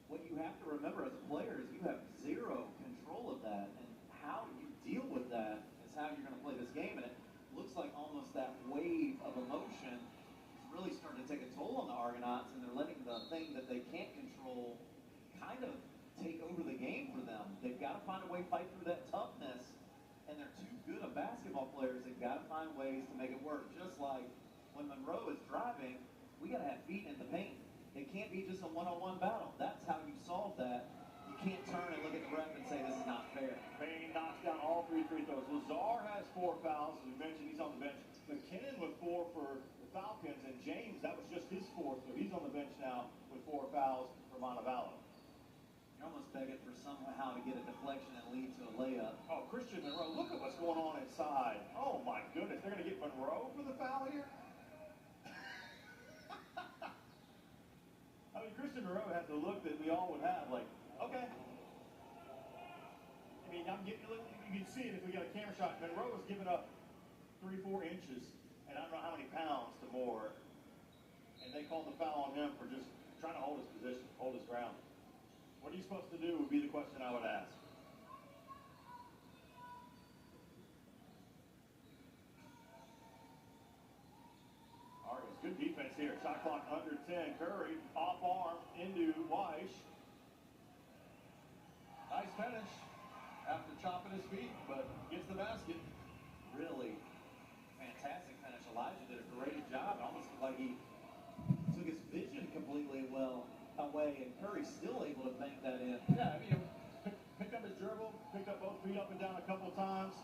what you have to remember as a player is you have zero control of that. And how you deal with that is how you're going to play this game. And it looks like almost that wave of emotion is really starting to take a toll on the Argonauts. And they're letting the thing that they can't control kind of take over the game for them. They've got to find a way to fight through that toughness. And they're too good of basketball players. They've got to find ways to make it work. Just like when Monroe is driving, we got to have feet in the paint. It can't be just a one-on-one battle. That's how you solve that. You can't turn and look at the ref and say this is not fair. Payne knocks down all 3 free throws. Lazar has 4 fouls. As we mentioned, he's on the bench. McKinnon with 4 for the Falcons. And James, that was just his 4th. So he's on the bench now with 4 fouls for Montevallo. You're almost begging for somehow to get a deflection and lead to a layup. Oh, Christian Monroe, look at what's going on inside. Oh, my goodness. They're going to get Monroe for the foul here? I mean, Christian Monroe has the look that we all would have, like, okay. I mean, you can see it if we got a camera shot. Monroe was giving up 3-4 inches, and I don't know how many pounds to more. And they called the foul on him for just trying to hold his position, hold his ground. What are you supposed to do would be the question I would ask. Argos, good defense here. Shot clock under 10. Curry, off arm into Weish. Nice finish after chopping his feet, but gets the basket. Really fantastic finish. Elijah did a great job Curry's still able to bank that in. Yeah, I mean, pick up his dribble, pick up both feet up and down a couple of times.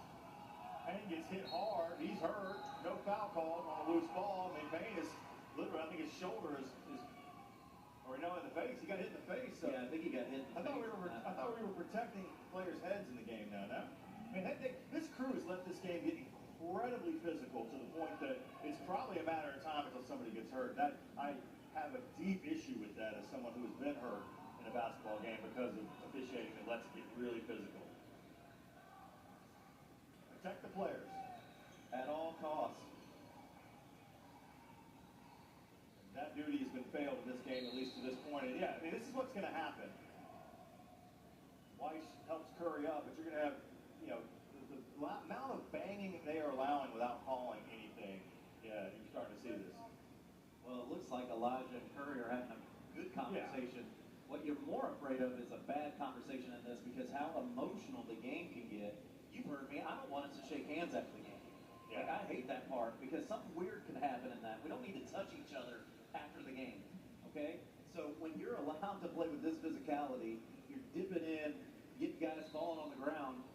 Payne gets hit hard. He's hurt. No foul called on a loose ball. I mean, Payne is literally, I think his shoulder is or in the face. He got hit in the face. So Yeah, I think he got hit in the face. I thought we were protecting players' heads in the game now. I mean, this crew has let this game get incredibly physical to the point that it's probably a matter of time until somebody gets hurt. That I have a deep issue with that as someone who has been hurt in a basketball game because of officiating that lets it get really physical. Protect the players at all costs. That duty has been failed in this game, at least to this point. And yeah, I mean, this is what's going to happen. Weiss helps Curry up, but you're going to have, the amount of banging they are allowing without calling anything. Yeah, you're starting to see this. Well, it looks like Elijah and Curry are having a good conversation. Yeah. What you're more afraid of is a bad conversation in this because how emotional the game can get. You've heard me. I don't want us to shake hands after the game. Yeah. Like, I hate that part because something weird can happen in that. We don't need to touch each other after the game, okay? So when you're allowed to play with this physicality, you're dipping in, getting guys falling on the ground,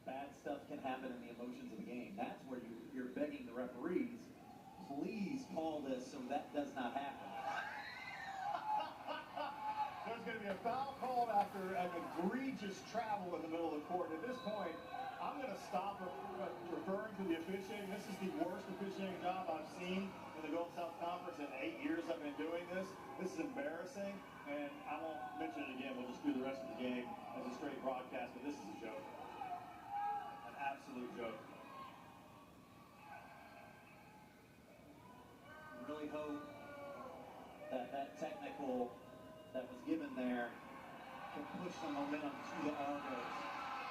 bad stuff can happen in the emotions of the game. That's where you're begging the referees, please call this so that does not happen. There's going to be a foul called after an egregious travel in the middle of the court. And at this point, I'm going to stop referring to the officiating. This is the worst officiating job I've seen in the Gulf South Conference in 8 years I've been doing this. This is embarrassing, and I won't mention it again. We'll just do the rest of the game as a straight broadcast, but this is a joke. An absolute joke. Really hope that that technical that was given there can push some momentum to the Argos,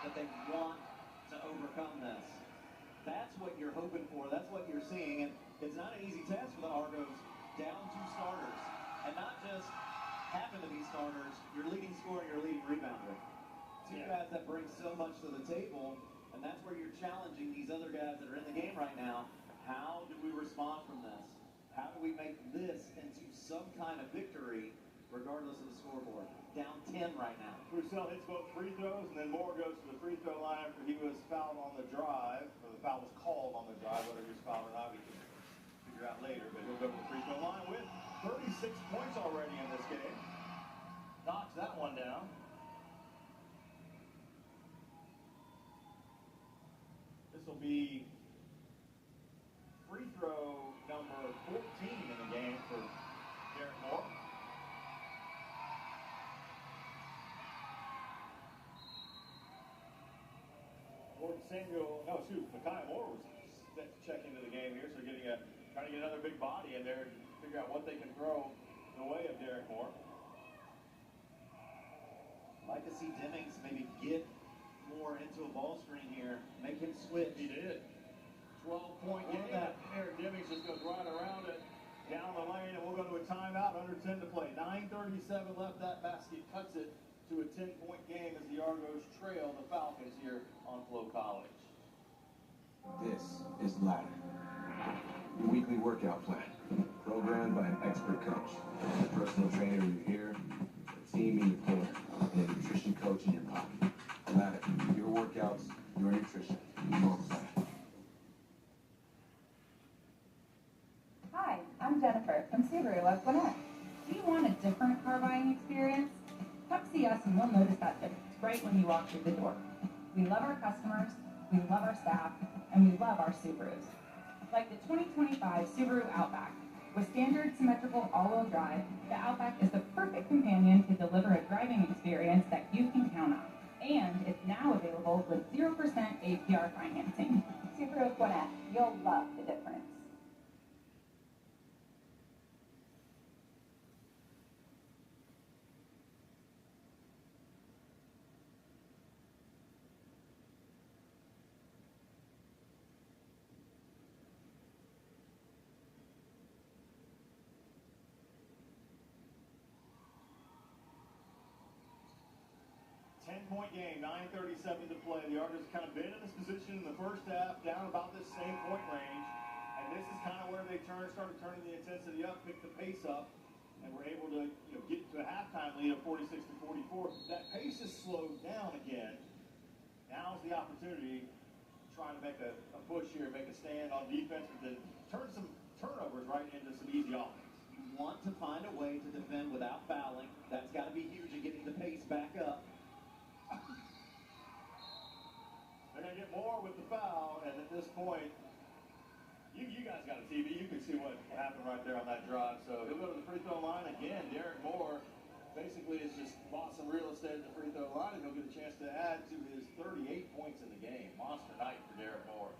that they want to overcome this. That's what you're hoping for. That's what you're seeing. And it's not an easy task for the Argos. Down 2 starters. And not just happen to be starters. Your leading scorer and your leading rebounder. Two guys that bring so much to the table. And that's where you're challenging these other guys that are in the game right now. How do we respond from this? How do we make this into some kind of victory regardless of the scoreboard? Down 10 right now. Purcell hits both free throws, and then Moore goes to the free throw line after he was fouled on the drive, or the foul was called on the drive, whether he was fouled or not, we can figure out later, but he'll go to the free throw line with 36 points already in this game. Knocks that one down. This will be free throw number 14 in the game for Derek Moore. Makai Moore was set to check into the game here, so trying to get another big body in there and figure out what they can throw the way of Derek Moore. Like to see Demmings maybe get more into a ball screen here, make him switch. He did. 12-point game. Eric Demmings just goes right around it, down the lane, and we'll go to a timeout, under 10 to play. 9:37 left. That basket cuts it to a 10-point game as the Argos trail the Falcons here on Flow College. This is Ladder, your weekly workout plan, programmed by an expert coach, a personal trainer in your ear, a team in your corner, and a nutrition coach in your pocket. Ladder, your workouts, your nutrition, your plan. Hi, I'm Jennifer from Subaru of Gwinnett. Do you want a different car buying experience? Come see us and you'll notice that difference right when you walk through the door. We love our customers, we love our staff, and we love our Subarus. Like the 2025 Subaru Outback. With standard symmetrical all-wheel drive, the Outback is the perfect companion to deliver a driving experience that you can count on. And it's now available with 0% APR financing. Subaru of Gwinnett, you'll love the difference. 10-point game, 9:37 to play. The Argos have kind of been in this position in the first half, down about this same point range. And this is kind of where they started turning the intensity up, picked the pace up. and we're able to get to a halftime lead of 46 to 44. That pace is slowed down again. Now's the opportunity to try to make a push here, make a stand on defense, but then turn some turnovers right into some easy offense. You want to find a way to defend without fouling. That's got to be huge in getting the pace back up. They're going to get more with the foul, and at this point, you guys got a TV. You can see what happened right there on that drive. So he'll go to the free throw line again. Derek Moore basically has just bought some real estate at the free throw line, and he'll get a chance to add to his 38 points in the game. Monster night for Derek Moore.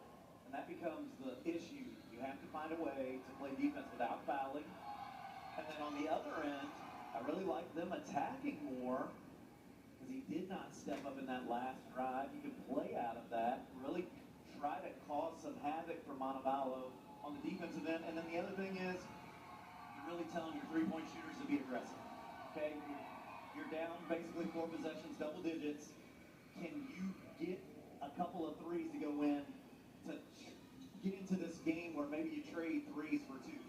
And that becomes the issue. You have to find a way to play defense without fouling. And then on the other end, I really like them attacking more because he did not step up in that last drive. You can play out of that, really try to cause some havoc for Montevallo on the defensive end. And then the other thing is, you're really telling your three-point shooters to be aggressive. Okay? You're down basically 4 possessions, double digits. Can you get a couple of threes to go in to get into this game where maybe you trade threes for twos?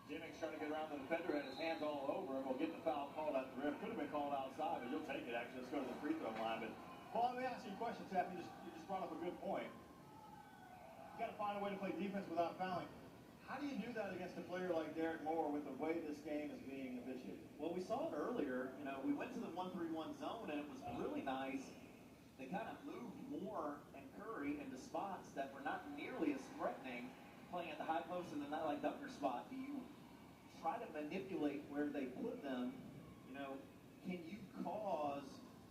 Jimmick's trying to get around the defender, had his hands all over him. We'll get the foul called at the rim. Could have been called outside, but you'll take it. Actually, let's go to the free throw line. But, well, let me ask you a question, Tapp. You just brought up a good point. You got to find a way to play defense without fouling. How do you do that against a player like Derek Moore with the way this game is being officiated? Well, we saw it earlier. We went to the 1-3-1 zone, and it was really nice. They kind of moved Moore and Curry into spots that were not nearly as threatening, playing at the high post and then that like Dunker spot. Do you try to manipulate where they put them? Can you cause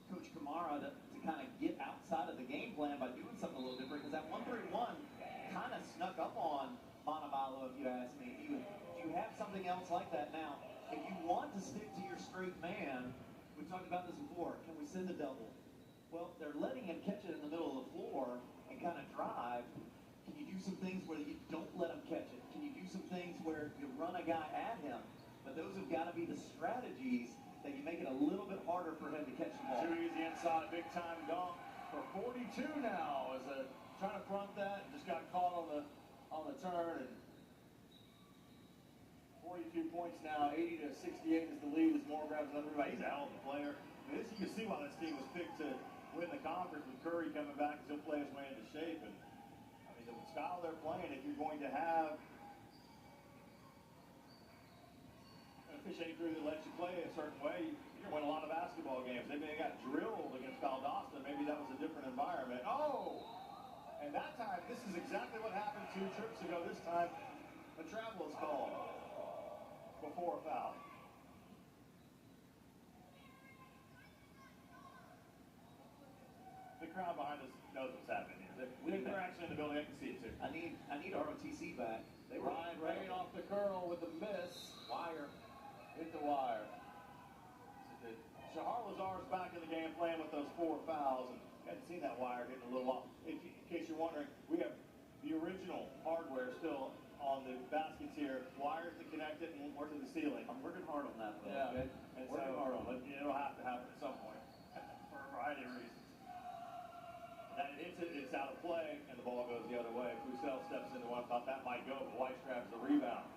Coach Kamara to kind of get outside of the game plan by doing something a little different? Because that 1-3-1 kind of snuck up on Montevallo, if you ask me. Do you have something else like that now? If you want to stick to your straight man, we talked about this before, can we send a double? Well, they're letting him catch it in the middle of the floor and kind of drive. Can you do some things where you don't let him catch it? Can you do some things where you run a guy at him? But those have got to be the strategies that you make it a little bit harder for him to catch the ball. Too easy inside, big time dunk for 42 now. As trying to front that, just got caught on the turn. And 42 points now, 80 to 68 is the lead as Moore grabs another rebound. He's a hell of a player. You can see why this team was picked to win the conference with Curry coming back, because he'll play his way into shape. And the style they're playing, if you're going to have an officiating crew that lets you play a certain way, you're going to win a lot of basketball games. They got drilled against Valdosta. Maybe that was a different environment. Oh! And that time, this is exactly what happened 2 trips ago. This time, a travel is called before a foul. The crowd behind us knows what's happening here. They're actually in the building. I can see it too. I need ROTC back. They were right off the curl with the miss. Wire. Hit the wire. Shahar Lazar's back in the game playing with those 4 fouls. And you hadn't seen that wire hitting a little off. In case you're wondering, we have the original hardware still on the baskets here. Wires to connect it and work to the ceiling. I'm working hard on that, though. Yeah. Okay? And working hard on it. It'll have to happen at some point for a variety of reasons. And it hits it, it's out of play, and the ball goes the other way. Fusel steps into one, thought that might go, but Weiss grabs the rebound.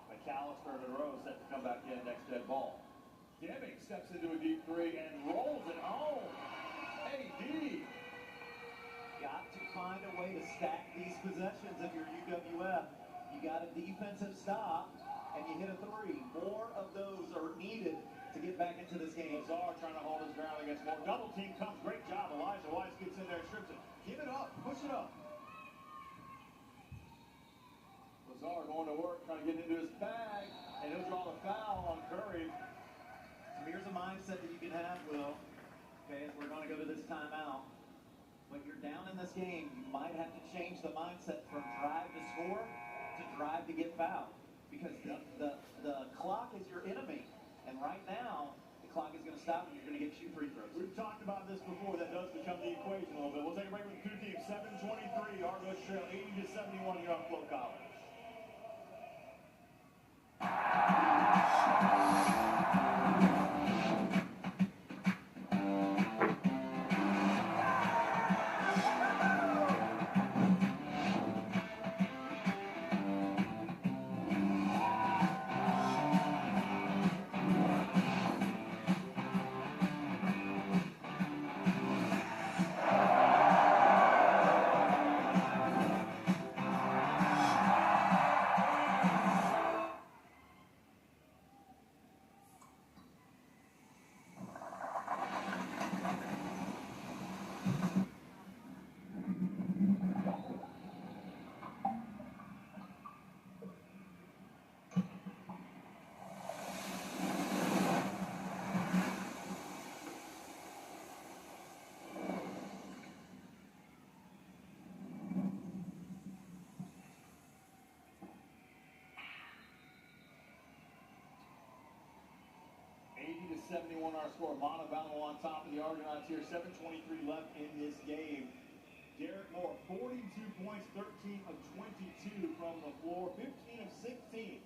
McAllister and Monroe set to come back in, next dead ball. Deming steps into a deep 3 and rolls it home. AD. Got to find a way to stack these possessions if you're UWF. You got a defensive stop, and you hit a 3. More of those are needed to get back into this game. Lazar trying to hold his ground against Moore. Double team comes. Great job. Elijah Weiss gets in there, strips it. Give it up. Push it up. Lazar going to work, trying to get into his bag, and he'll draw the foul on Curry. So here's a mindset that you can have, Will. Okay, as we're going to go to this timeout. When you're down in this game, you might have to change the mindset from drive to score to drive to get fouled. Because the clock is your enemy. And right now, the clock is going to stop and you're going to get 2 free throws. We've talked about this before. That does become the equation a little bit. We'll take a break with the 2 teams. 7:23. Argos trail 80 to 71 here on Flow College. 80-71 our score. Montevallo on top of the Argonauts here. 7:23 left in this game. Derek Moore, 42 points, 13 of 22 from the floor, 15 of 16.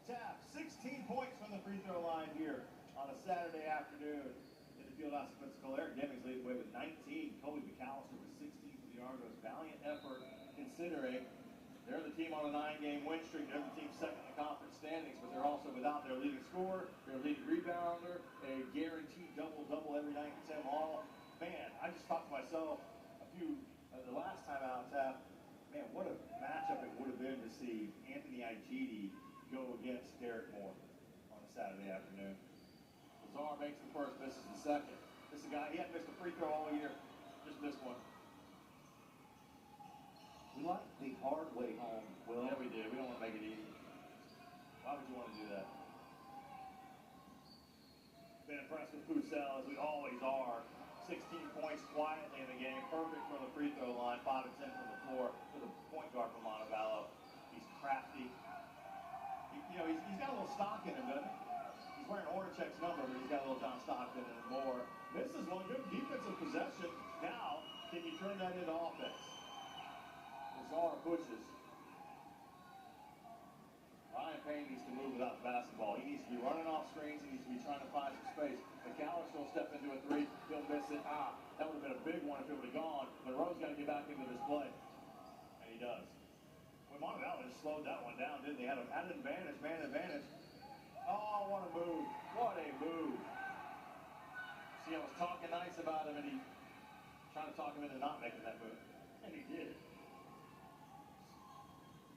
Tap, 16 points from the free throw line here on a Saturday afternoon. In the field house offensive, Eric Demings leading the way with 19. Colby McAllister with 16 for the Argos. Valiant effort considering they're the team on a 9-game win streak. They're the team second in the conference standings, but they're also without their leading scorer, their leading rebounder, a guaranteed double-double every night in Tim Hall. Man, I just thought to myself the last time out, Tap, man, what a matchup it would have been to see Anthony Igidi go against Derek Moore on a Saturday afternoon. Lazar makes the first, misses the second. This is a guy, he hadn't missed a free throw all year, just missed one. We like the hard way home, Will. Yeah, we do. We don't want to make it easy. Why would you want to do that? Been impressed with Pucel, as we always are. 16 points quietly in the game. Perfect from the free throw line. 5 of 10 from the floor for the point guard from Montevallo. He's crafty. He's got a little stock in him, doesn't he? He's wearing Hornacek's number, but he's got a little John Stockton in him more. This is one good defensive possession. Now, can you turn that into offense? Lazar pushes. Ryan Payne needs to move without the basketball. He needs to be running off screens. He needs to be trying to find some space. McAllister will step into a three. He'll miss it. That would have been a big one if it would have gone. Monroe's got to get back into this play. And he does. Well, Montevallo just slowed that one down, didn't they? Had an advantage, man advantage. Oh, what a move. What a move. See, I was talking nice about him, and he trying to talk him into not making that move. And he did.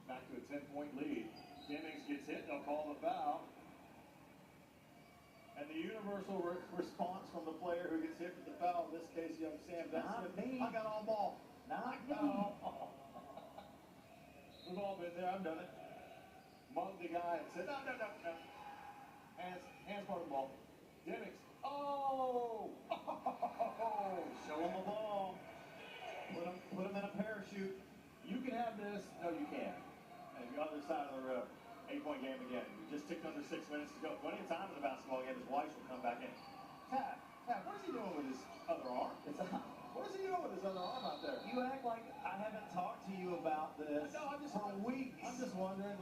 Back to a 10-point lead. Demings gets hit, they'll call the foul. And the universal response from the player who gets hit with the foul, in this case, young Sam Benson, I got all ball. Not me. We've all been there, I've done it. Mugged the guy and said, no. Hands part of the ball. Demings, oh! Show him a ball. Put him in a parachute. You can have this. No, you can't. And the other side of the road. 8-point game again. We just ticked under 6 minutes to go. Plenty of time in the basketball game. His wife will come back in. Tap, what is he doing with his other arm? What is he doing with his other arm out there? You act like I haven't talked to you about this for weeks. I'm just wondering,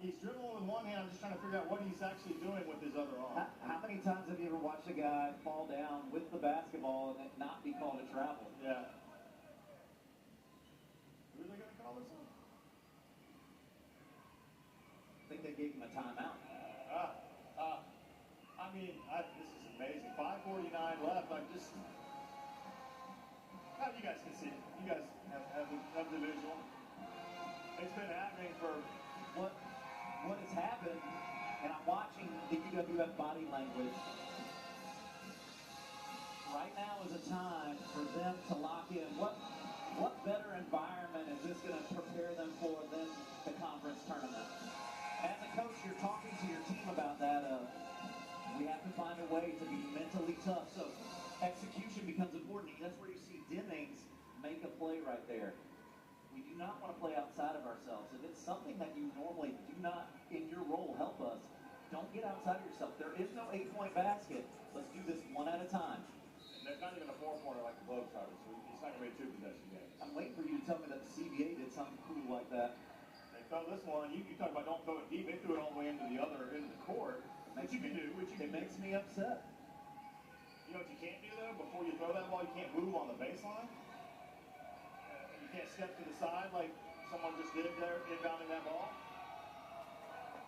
he's dribbling with one hand. I'm just trying to figure out what he's actually doing with his other arm. How many times have you ever watched a guy fall down with the basketball and it not be called a travel? Yeah. Who are they going to call this one? I think they gave him a timeout. This is amazing. 5:49 left. You guys can see it. You guys have the visual. It's been happening for what has happened, and I'm watching the UWF body language. Right now is a time for them to lock in. What better environment is this going to prepare them for than the conference tournament? As a coach, you're talking to your team about that. We have to find a way to be mentally tough. So execution becomes important. That's where you see Demings make a play right there. We do not want to play outside of ourselves. If it's something that you normally do not, in your role, help us, don't get outside of yourself. There is no 8-point basket. Let's do this one at a time. And there's not even a 4-pointer like the Globetrotters, so it's not going to be a 2-possession game. I'm waiting for you to tell me that the CBA did something cool like that. They throw this one. You talk about don't throw it deep. They threw it all the way into the other end of the court. Which you can do. It makes me upset. You know what you can't do, though? Before you throw that ball, you can't move on the baseline. You can't step to the side like someone just did there, inbounding that ball.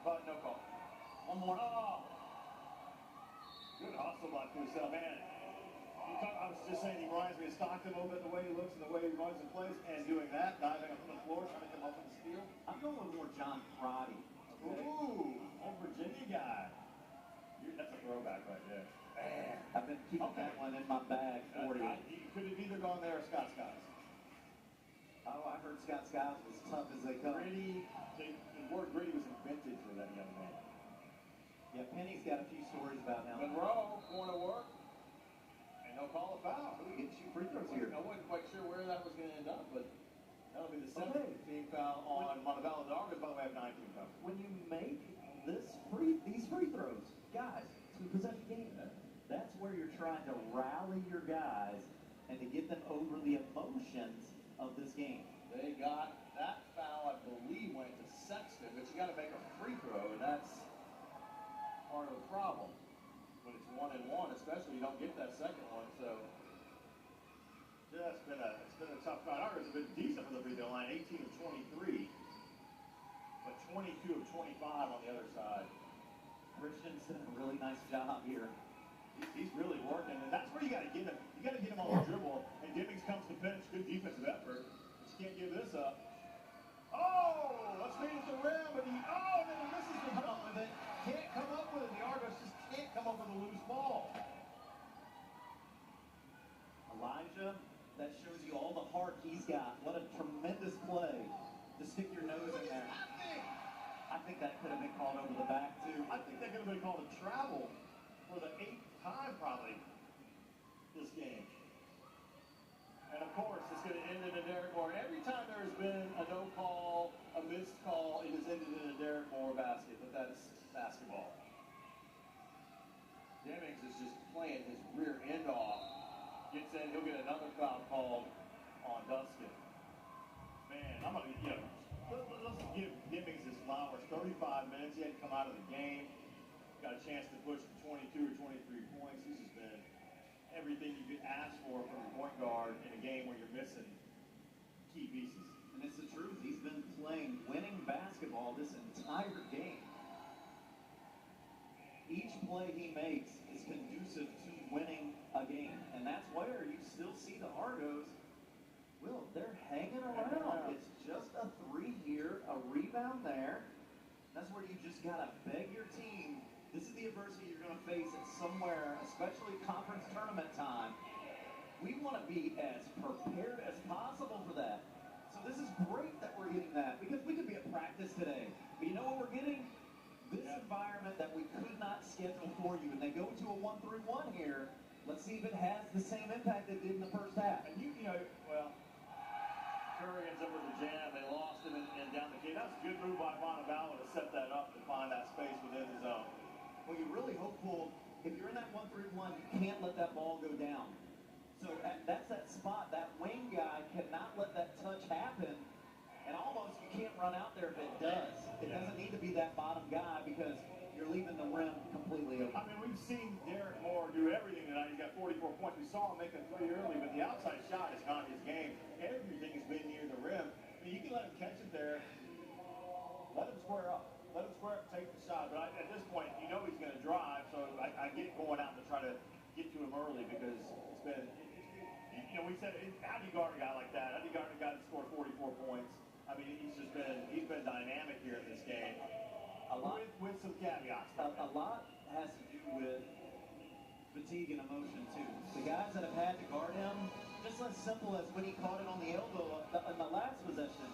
But no call. One more. Oh! Good hustle by Pucel, man. I was just saying he reminds me of Stockton a little bit, the way he looks and the way he runs and plays, and doing that, diving up on the floor, trying to come up in the steal. I'm going with more John Crotty. Okay. Ooh, old Virginia guy. That's a throwback right there. Man. I've been keeping that one in my bag for you. He could have either gone there or Scott Skiles. Oh, I heard Scott Skiles was tough as they come. Gritty. The word gritty was invented for that young man. Yeah, Penny's got a few stories about him. Monroe going to work. And they'll call a foul. Who gets you free throws here? I wasn't quite sure where that was going to end up, but that'll be the 7th team foul on Montevallo. The Argos, by the way, have 9 team fouls. When you make these free throws, guys, 2-possession game. trying to rally your guys and to get them over the emotions of this game. They got that foul, I believe, went to Sexton, but you got to make a free throw, and that's part of the problem. When it's 1-1, especially, you don't get that second one, so yeah, it's been a tough fight. Ours has been decent for the free throw line, 18 of 23, but 22 of 25 on the other side. Christian's done a really nice job here. He's really working, and that's where you got to get him. You got to get him on the dribble, and Dimmings comes to finish. Good defensive effort. But you can't give this up. Oh, let's meet at the rim, but then he misses the jump with it. Can't come up with it. The Argos just can't come up with a loose ball. Elijah, that shows you all the heart he's got. What a tremendous play to stick your nose in there. I think that could have been called over the back, too. I think that could have been called a travel for the 8th time, probably, this game. And, of course, it's going to end in a Derek Moore. Every time there has been a no call, a missed call, it has ended in a Derek Moore basket, but that's basketball. Dimmings is just playing his rear end off. Gets in, he'll get another foul called on Dustin. Man, I'm going to, let's give Dimmings his flowers. 35 minutes, he hadn't come out of the game. Got a chance to push to 22 or 23 points. He's just been everything you could ask for from a point guard in a game where you're missing key pieces. And it's the truth. He's been playing winning basketball this entire game. Each play he makes is conducive to winning a game. And that's where you still see the Argos, well, they're hanging around. It's just a 3 here, a rebound there. That's where you just got to beg your team. This is the adversity you're going to face at somewhere, especially conference tournament time. We want to be as prepared as possible for that. So this is great that we're getting that, because we could be at practice today. But you know what we're getting? This environment that we could not schedule for you. And they go to a 1-3-1 here. Let's see if it has the same impact it did in the first half. And Curry ends up with a jam. They lost him and down the key. That was a good move by Montevallo to set that up and find that space within the zone. Well, you're really hopeful. If you're in that 1-3-1, you can't let that ball go down. So that's that spot. That wing guy cannot let that touch happen. And almost you can't run out there if it does. It doesn't need to be that bottom guy, because you're leaving the rim completely open. I mean, we've seen Derek Moore do everything tonight. He's got 44 points. We saw him make a 3 early, but the outside shot is not his game. Everything has been near the rim. I mean, you can let him catch it there. Let him square up. Let him square up and take the shot. But at this point, you know he's going to drive, so I get going out to try to get to him early, because it's been, we said, how do you guard a guy like that? How do you guard a guy that scored 44 points? I mean, he's been dynamic here in this game. A lot, with some caveats. A lot has to do with fatigue and emotion, too. The guys that have had to guard him, just as simple as when he caught it on the elbow in the last possession.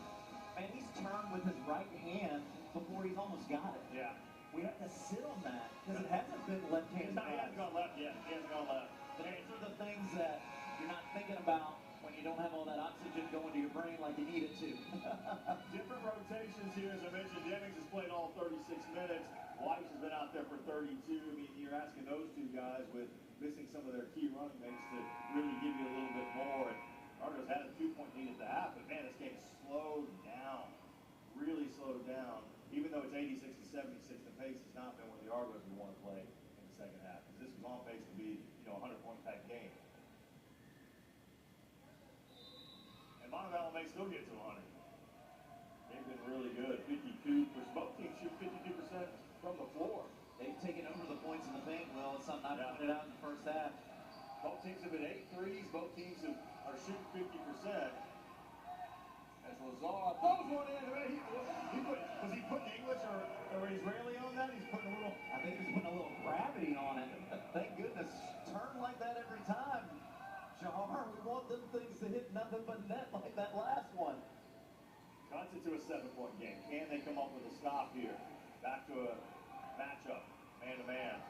Man, he's turned with his right hand before he's almost got it. Yeah. We have to sit on that, because it hasn't been left-handed. He hasn't gone left yet. He hasn't gone left. These are the things that you're not thinking about when you don't have all that oxygen going to your brain like you need it to. Different rotations here. As I mentioned, Dimmings has played all 36 minutes. Weiss has been out there for 32. I mean, you're asking those two guys, with missing some of their key running mates, to really give you a little bit more. And Argos had a 2-point lead at the half, but man, this game slowed down. Really slowed down. Even though it's 86-76, the pace has not been where the Argos would want to play in the second half. Because this was on pace to be, a 100-point type game. And Montevallo may still get to 100. They've been really good. 52%. Both teams shoot 52% from the floor. They've taken over the points in the paint. Well, it's something I pointed out in the first half. Both teams have been 8 threes. Both teams are shooting 50%. As Lazar pulls one in. Was he putting English or Israeli on that? He's putting a little. I think he's putting a little gravity on it. Thank goodness. Turn like that every time. Jar, we want them things to hit nothing but net like that last one. Cuts it to a 7-point game. Can they come up with a stop here? Back to a matchup, man-to-man.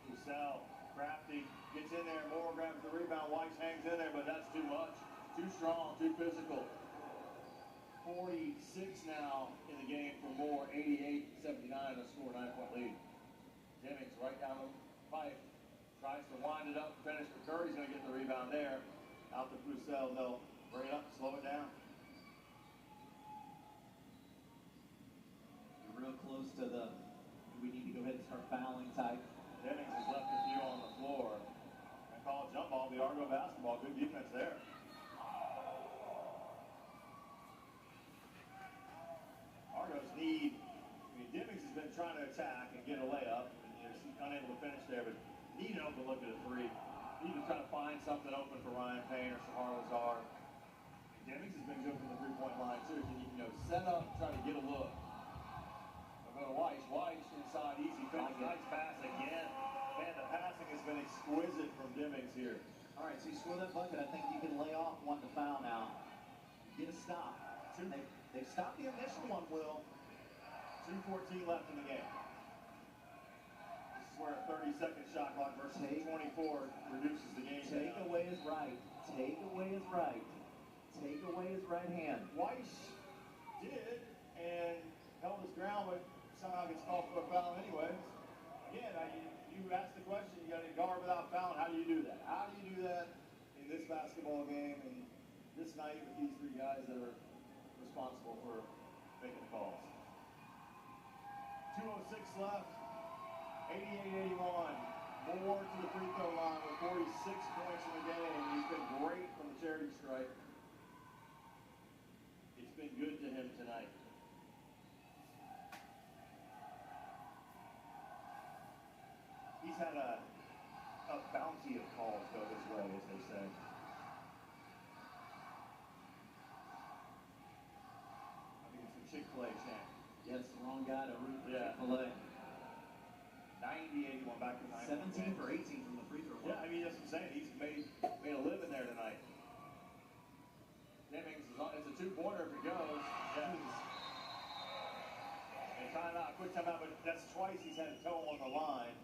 Roussel, crafty, gets in there. Moore grabs the rebound. Weiss hangs in there, but that's too much. Too strong, too physical. 46 now in the game for Moore. 88-79, a score 9-point lead. Dimmings right down the pipe. Tries to wind it up and finish, but Curry's going to get the rebound there. Out to Pucel, they'll bring it up, slow it down. You're real close to the, we need to go ahead and start fouling type. Jennings has left a few on the floor. I call a jump ball, the Argo basketball. Good defense there. Argos need, Jennings has been trying to attack and get a layup, and he's unable to finish there, but need an open look at a three. Need to try to find something open for Ryan Payne or Sahar Lazar. Jennings has been good from the three-point line, too. Can you set up and try to get a look? We'll go to Weiss. Weiss inside, easy finish. Nice pass again. Man, the passing has been exquisite from Jennings here. All right, so you score that bucket. I think you can lay off one to foul now. Get a stop. They've stopped the initial one, Will. 2:14 left in the game. This is where a 30-second shot clock versus 24 reduces the game. Takeaway is right. Takeaway is right. Takeaway is right hand. Weiss did and held his ground, but somehow gets called for a foul anyways. Again, you asked the question, you got to guard without fouling. How do you do that? How do you do that in this basketball game and this night with these three guys that are responsible for making the calls? 2:06 left, 88-81. Moore to the free throw line with 46 points in the game. He's been great from the charity stripe. It's been good to him tonight. He's had a bounty of calls go this way, as they say. I think it's the Chick-fil-A chant. Yes, the wrong guy to root for Chick-fil-A. 90-81, back to 17 for 18 from the free throw line. Yeah, I mean, that's what I'm saying. He's made a living there tonight. Jennings is on, it's a two-pointer if it goes. Yeah. And timeout, quick timeout, but that's twice he's had a toe on the line.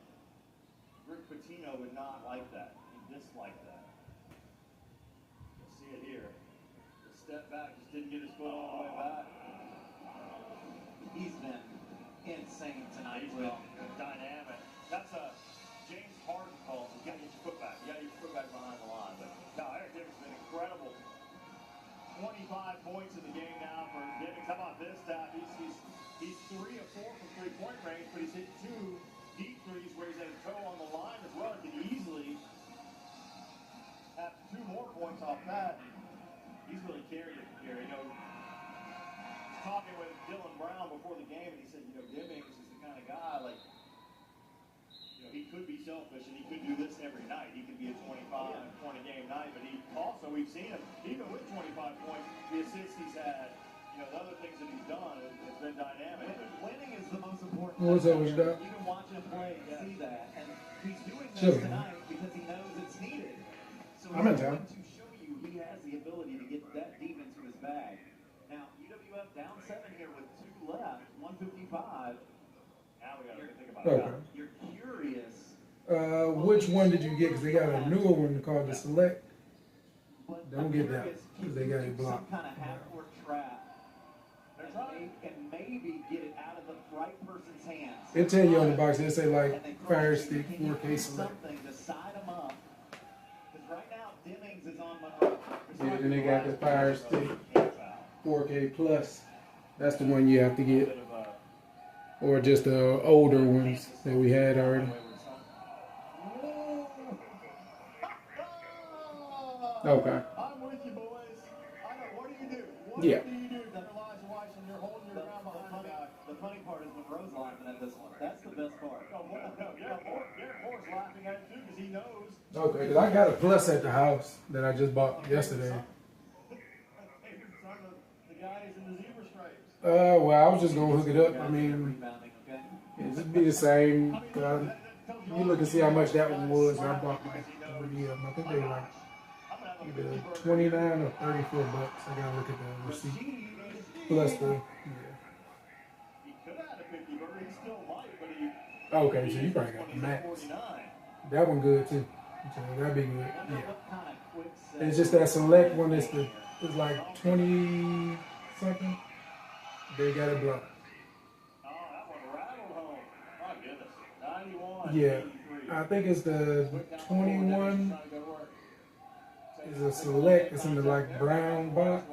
Rick Pitino would not like that. He disliked that. You'll see it here. The step back, just didn't get his foot all the way back. He's been insane tonight, He's Will. been dynamic. That's a James Harden call. You got to get your foot back. You got to get your foot back behind the line. But no, Eric Dibbs has been incredible. 25 points in the game now for Dibbs. How about this stat? He's 3 of 4 from three-point range, but he's hit 2 deep threes where he's had a toe on the line as well. He could easily have 2 more points off that. He's really carried it here. You know, talking with Dylan Brown before the game, and he said, you know, Dibbs is the kind of guy, like, you know, he could be selfish and he could do this every night. He could be a 25-point a game night, but he also, we've seen him, even with 25 points, the assists he's had, you know, the other things that he's done has been dynamic. Winning is the most important. What's up, what you got? You can watch him play and see that. And he's doing this Chilling. tonight because he knows it's needed. So I'm in he's town. going to show you he has the ability to get that deep into his bag. Now, UWF down 7 here with 2 left, 155. Now we got to think about Okay. that. You're curious. Which one did you get? Because they got a newer one called the Select. Don't get that because they got it blocked. Some kind of half-court trap. And maybe get it out of the right person's hands. They tell you on the box, they say like Fire Stick 4K Select. Something to side them up. Because right now, Dimmings is on Monroe. Yeah, and they got the Fire Stick 4K Plus. That's the one you have to get. Or just the older ones that we had already. Okay. I'm with you, boys. I know. What do you do? What Yeah. do you do if you're Elijah Weiss and you're holding your ground behind the guy? The funny part is Monroe's laughing at this one. That's the best part. Garrett Moore's laughing at it too because he knows. Okay, because I got a Plus at the house that I just bought yesterday. The guy is in the zebra stripes. Well, I was just gonna hook it up. I mean, it'd be the same. You look and see how much that one was. I bought like 3 of them. I think they were like either 29 or 34 bucks. I gotta look at the receipt. Plus the He could have had a 50 burger. He still might, but he. Okay, so you probably got the max. That one good too. So that'd be good. Yeah. It's just that Select one is like 20 something. They got it blocked. Oh, that one rattled home. My goodness. 91. Yeah. 83. I think it's the 21. It's a select. It's in the like brown box,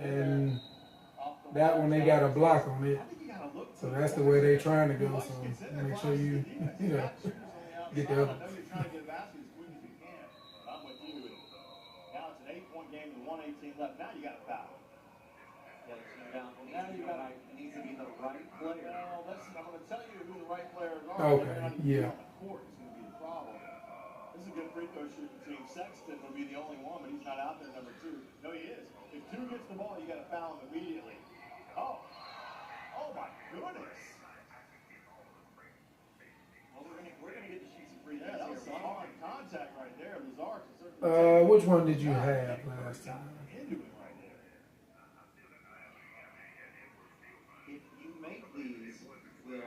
and that one they got a block on it. So that's the way they're trying to go. So make sure you get the other. Now it's an 8-point game with 1:18 left. Now you got a foul. Now you got to. It needs to be the right player. Well, I'm going to tell you who the right players are. Okay. Yeah. On the court is going to be the problem. This is a good free throw shooting team. Sexton will be the only one, but he's not out there number 2. No, he is. If 2 gets the ball, you got to foul him immediately. Oh my goodness. Well, we're gonna get the sheets of free throws. That was some hard contact right there. Lazard can certainly. Which one did you have last time? Into it right there. If you make these, you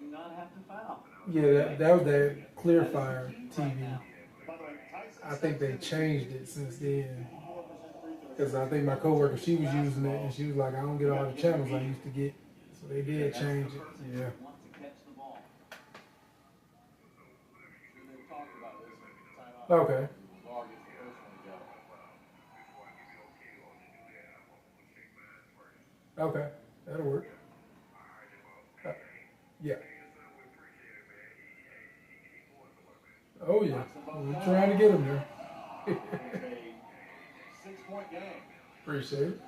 do not have to foul. Yeah, that was that Clearfire TV. I think they changed it since then. Because I think my coworker, she was using it, and she was like, I don't get all the channels I used to get. So they did change it. Yeah. Okay. Okay. That'll work. Yeah. Oh, yeah. We're trying to get him there. 6-point game. Appreciate it.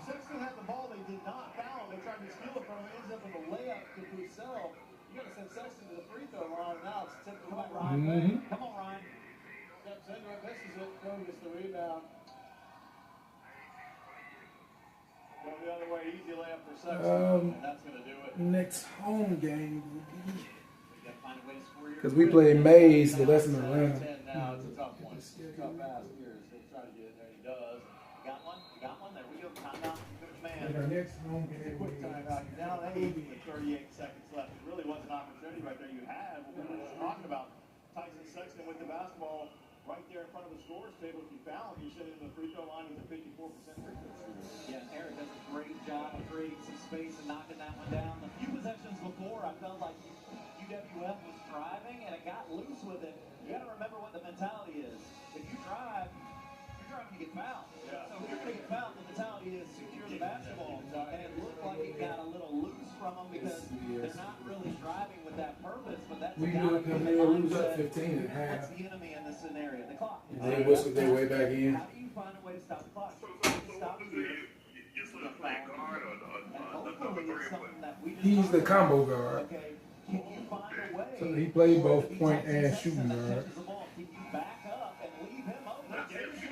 Sexton had the ball, they did not foul. They tried to steal it from him. Ends up with a layup to Purcell. You got to send Sexton to the free throw line now. It's tipped to Ryan. Come on, Ryan. Steps into it, misses it. Crow gets the rebound. Go the other way, easy layup for Sexton, and that's going to do it. Next home game will be. Because we play Mays, but that's in Atlanta. Now it's a tough one. It's a tough pass here. So he's trying to get it there. He does. Got one. There we go. Timeout. Man. Our next home game. Quick timeout. You're down 8 with 38 seconds left. It really was an opportunity right there. You had what we were just talking about. Tyson Sexton with the basketball right there in front of the scores table. If you foul him, you send him to the free throw line with a 54% free throw shooter. Yeah, Eric does a great job of creating some space and knocking that one down. A few possessions before, I felt like UWF was driving and it got loose with it. You got to remember what the mentality is. If you drive, you're driving to get fouled. Yeah. So if you're going to get fouled, the mentality is secure the basketball. And it looked like it got a little loose from them because they're not really driving with that purpose. But that's we do it when they lose up 15 and a half. That's the enemy in this scenario. The clock. They whistle their way back in. How do you find a way to stop the clock? Stop it here. He's the combo guard. Okay. Can you find a way? So he played both point and shooting guard. Can you back up and leave him open? And you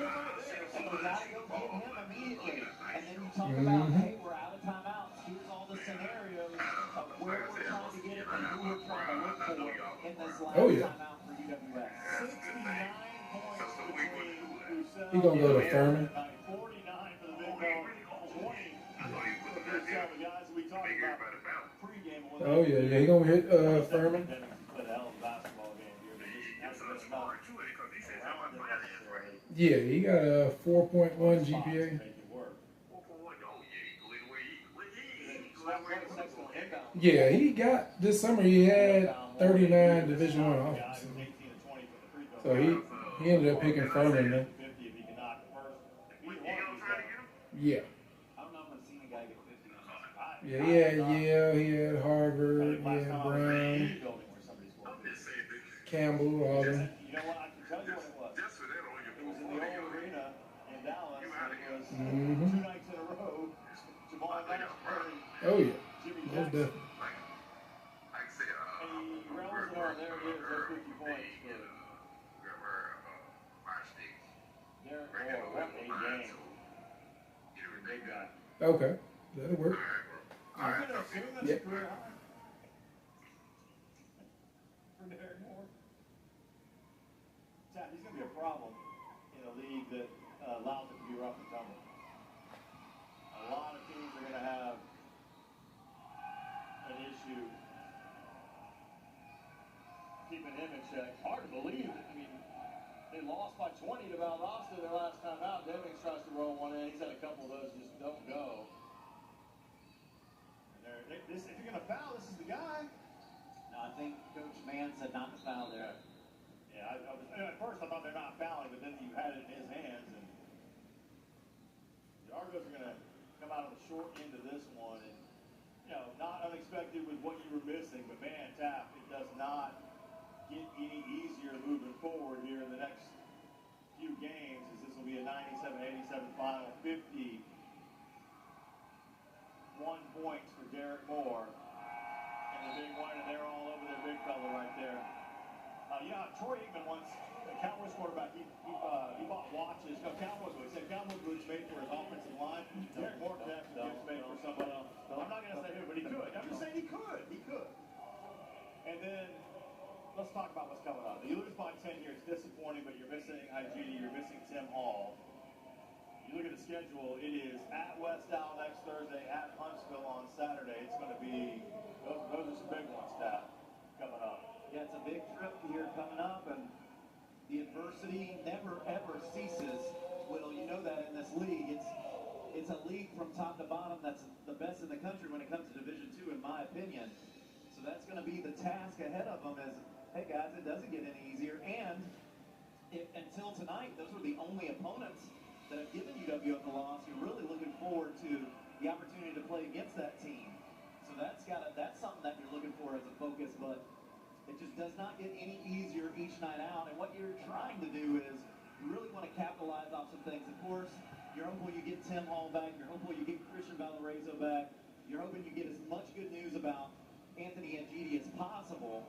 gotta go get him immediately. And then you talk about, hey, we're out of timeouts. Here's all the scenarios of where we're trying to get it and who we're trying to look for in this last timeout for UWF. 69 points between Purcell. He gonna go to Furman. 49 for the big ball. 20 for Purcell. The guys we talked about pregame. Oh yeah, he gonna hit Furman. Yeah, he got a 4.1 GPA. Yeah, he got this summer. He had 39 Division I offers. So he ended up picking Furman then. Yeah. Yeah, he had Harvard, he had Brown, Campbell, all of them. You know what? I can tell you what it was. It was in the old arena in Dallas. It was 2 nights in a row. Jamal Nash, oh yeah, Jimmy most Jackson. definitely. And he rolls it on. There it is. Those 50 points for Derek Moore. What a game. Big guy. Okay, that'll work. I'm going to assume that's a career high for Derek Moore. He's going to be a problem in a league that allows it to be rough and tumble. A lot of teams are going to have an issue keeping him in check. Hard to believe. I mean, they lost by 20 to Valdosta their last time out. Demings tries to roll one in. He's had a couple of those just don't go. Man said not to foul there. Yeah, at first I thought they're not fouling, but then you had it in his hands, and the Argos are going to come out of the short end of this one, and not unexpected with what you were missing, but man, Taft, it does not get any easier moving forward here in the next few games, as this will be a 97-87 final. 51 points for Derek Moore, and the big one, and they're all over their big fella right there. Troy Aikman once, the Cowboys quarterback, he bought watches. No, he said Cowboys boots made for his offensive line. Derek Moore could have some boots made for somebody else. I'm not going to say who, but he could. I'm just saying he could. He could. And then, let's talk about what's coming up. You lose by 10 here, it's disappointing, but you're missing IGD, you're missing Tim Hall. You look at the schedule, it is at West Dow next Thursday, at Huntsville on Saturday. It's going to be, those are some big ones, Taft, coming up. Yeah, it's a big trip here coming up, and the adversity never, ever ceases. Will, you know that in this league. It's a league from top to bottom that's the best in the country when it comes to Division II, in my opinion. So that's going to be the task ahead of them is, hey, guys, it doesn't get any easier. And until tonight, those were the only opponents that have given UWF the loss. You're really looking forward to the opportunity to play against that team. So that's something that you're looking for as a focus, but it just does not get any easier each night out. And what you're trying to do is you really want to capitalize off some things. Of course, you're hopeful you get Tim Hall back. You're hopeful you get Christian Valorizo back. You're hoping you get as much good news about Anthony Angidi as possible.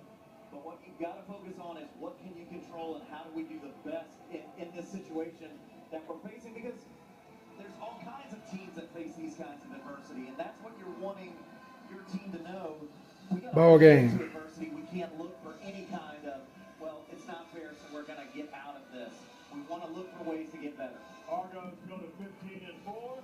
But what you've got to focus on is what can you control and how do we do the best in this situation that we're facing, because there's all kinds of teams that face these kinds of adversity, and that's what you're wanting your team to know. Ball game. Adversity, we can't look for any kind of, well, it's not fair, so we're going to get out of this. We want to look for ways to get better. Argos go to 15-4.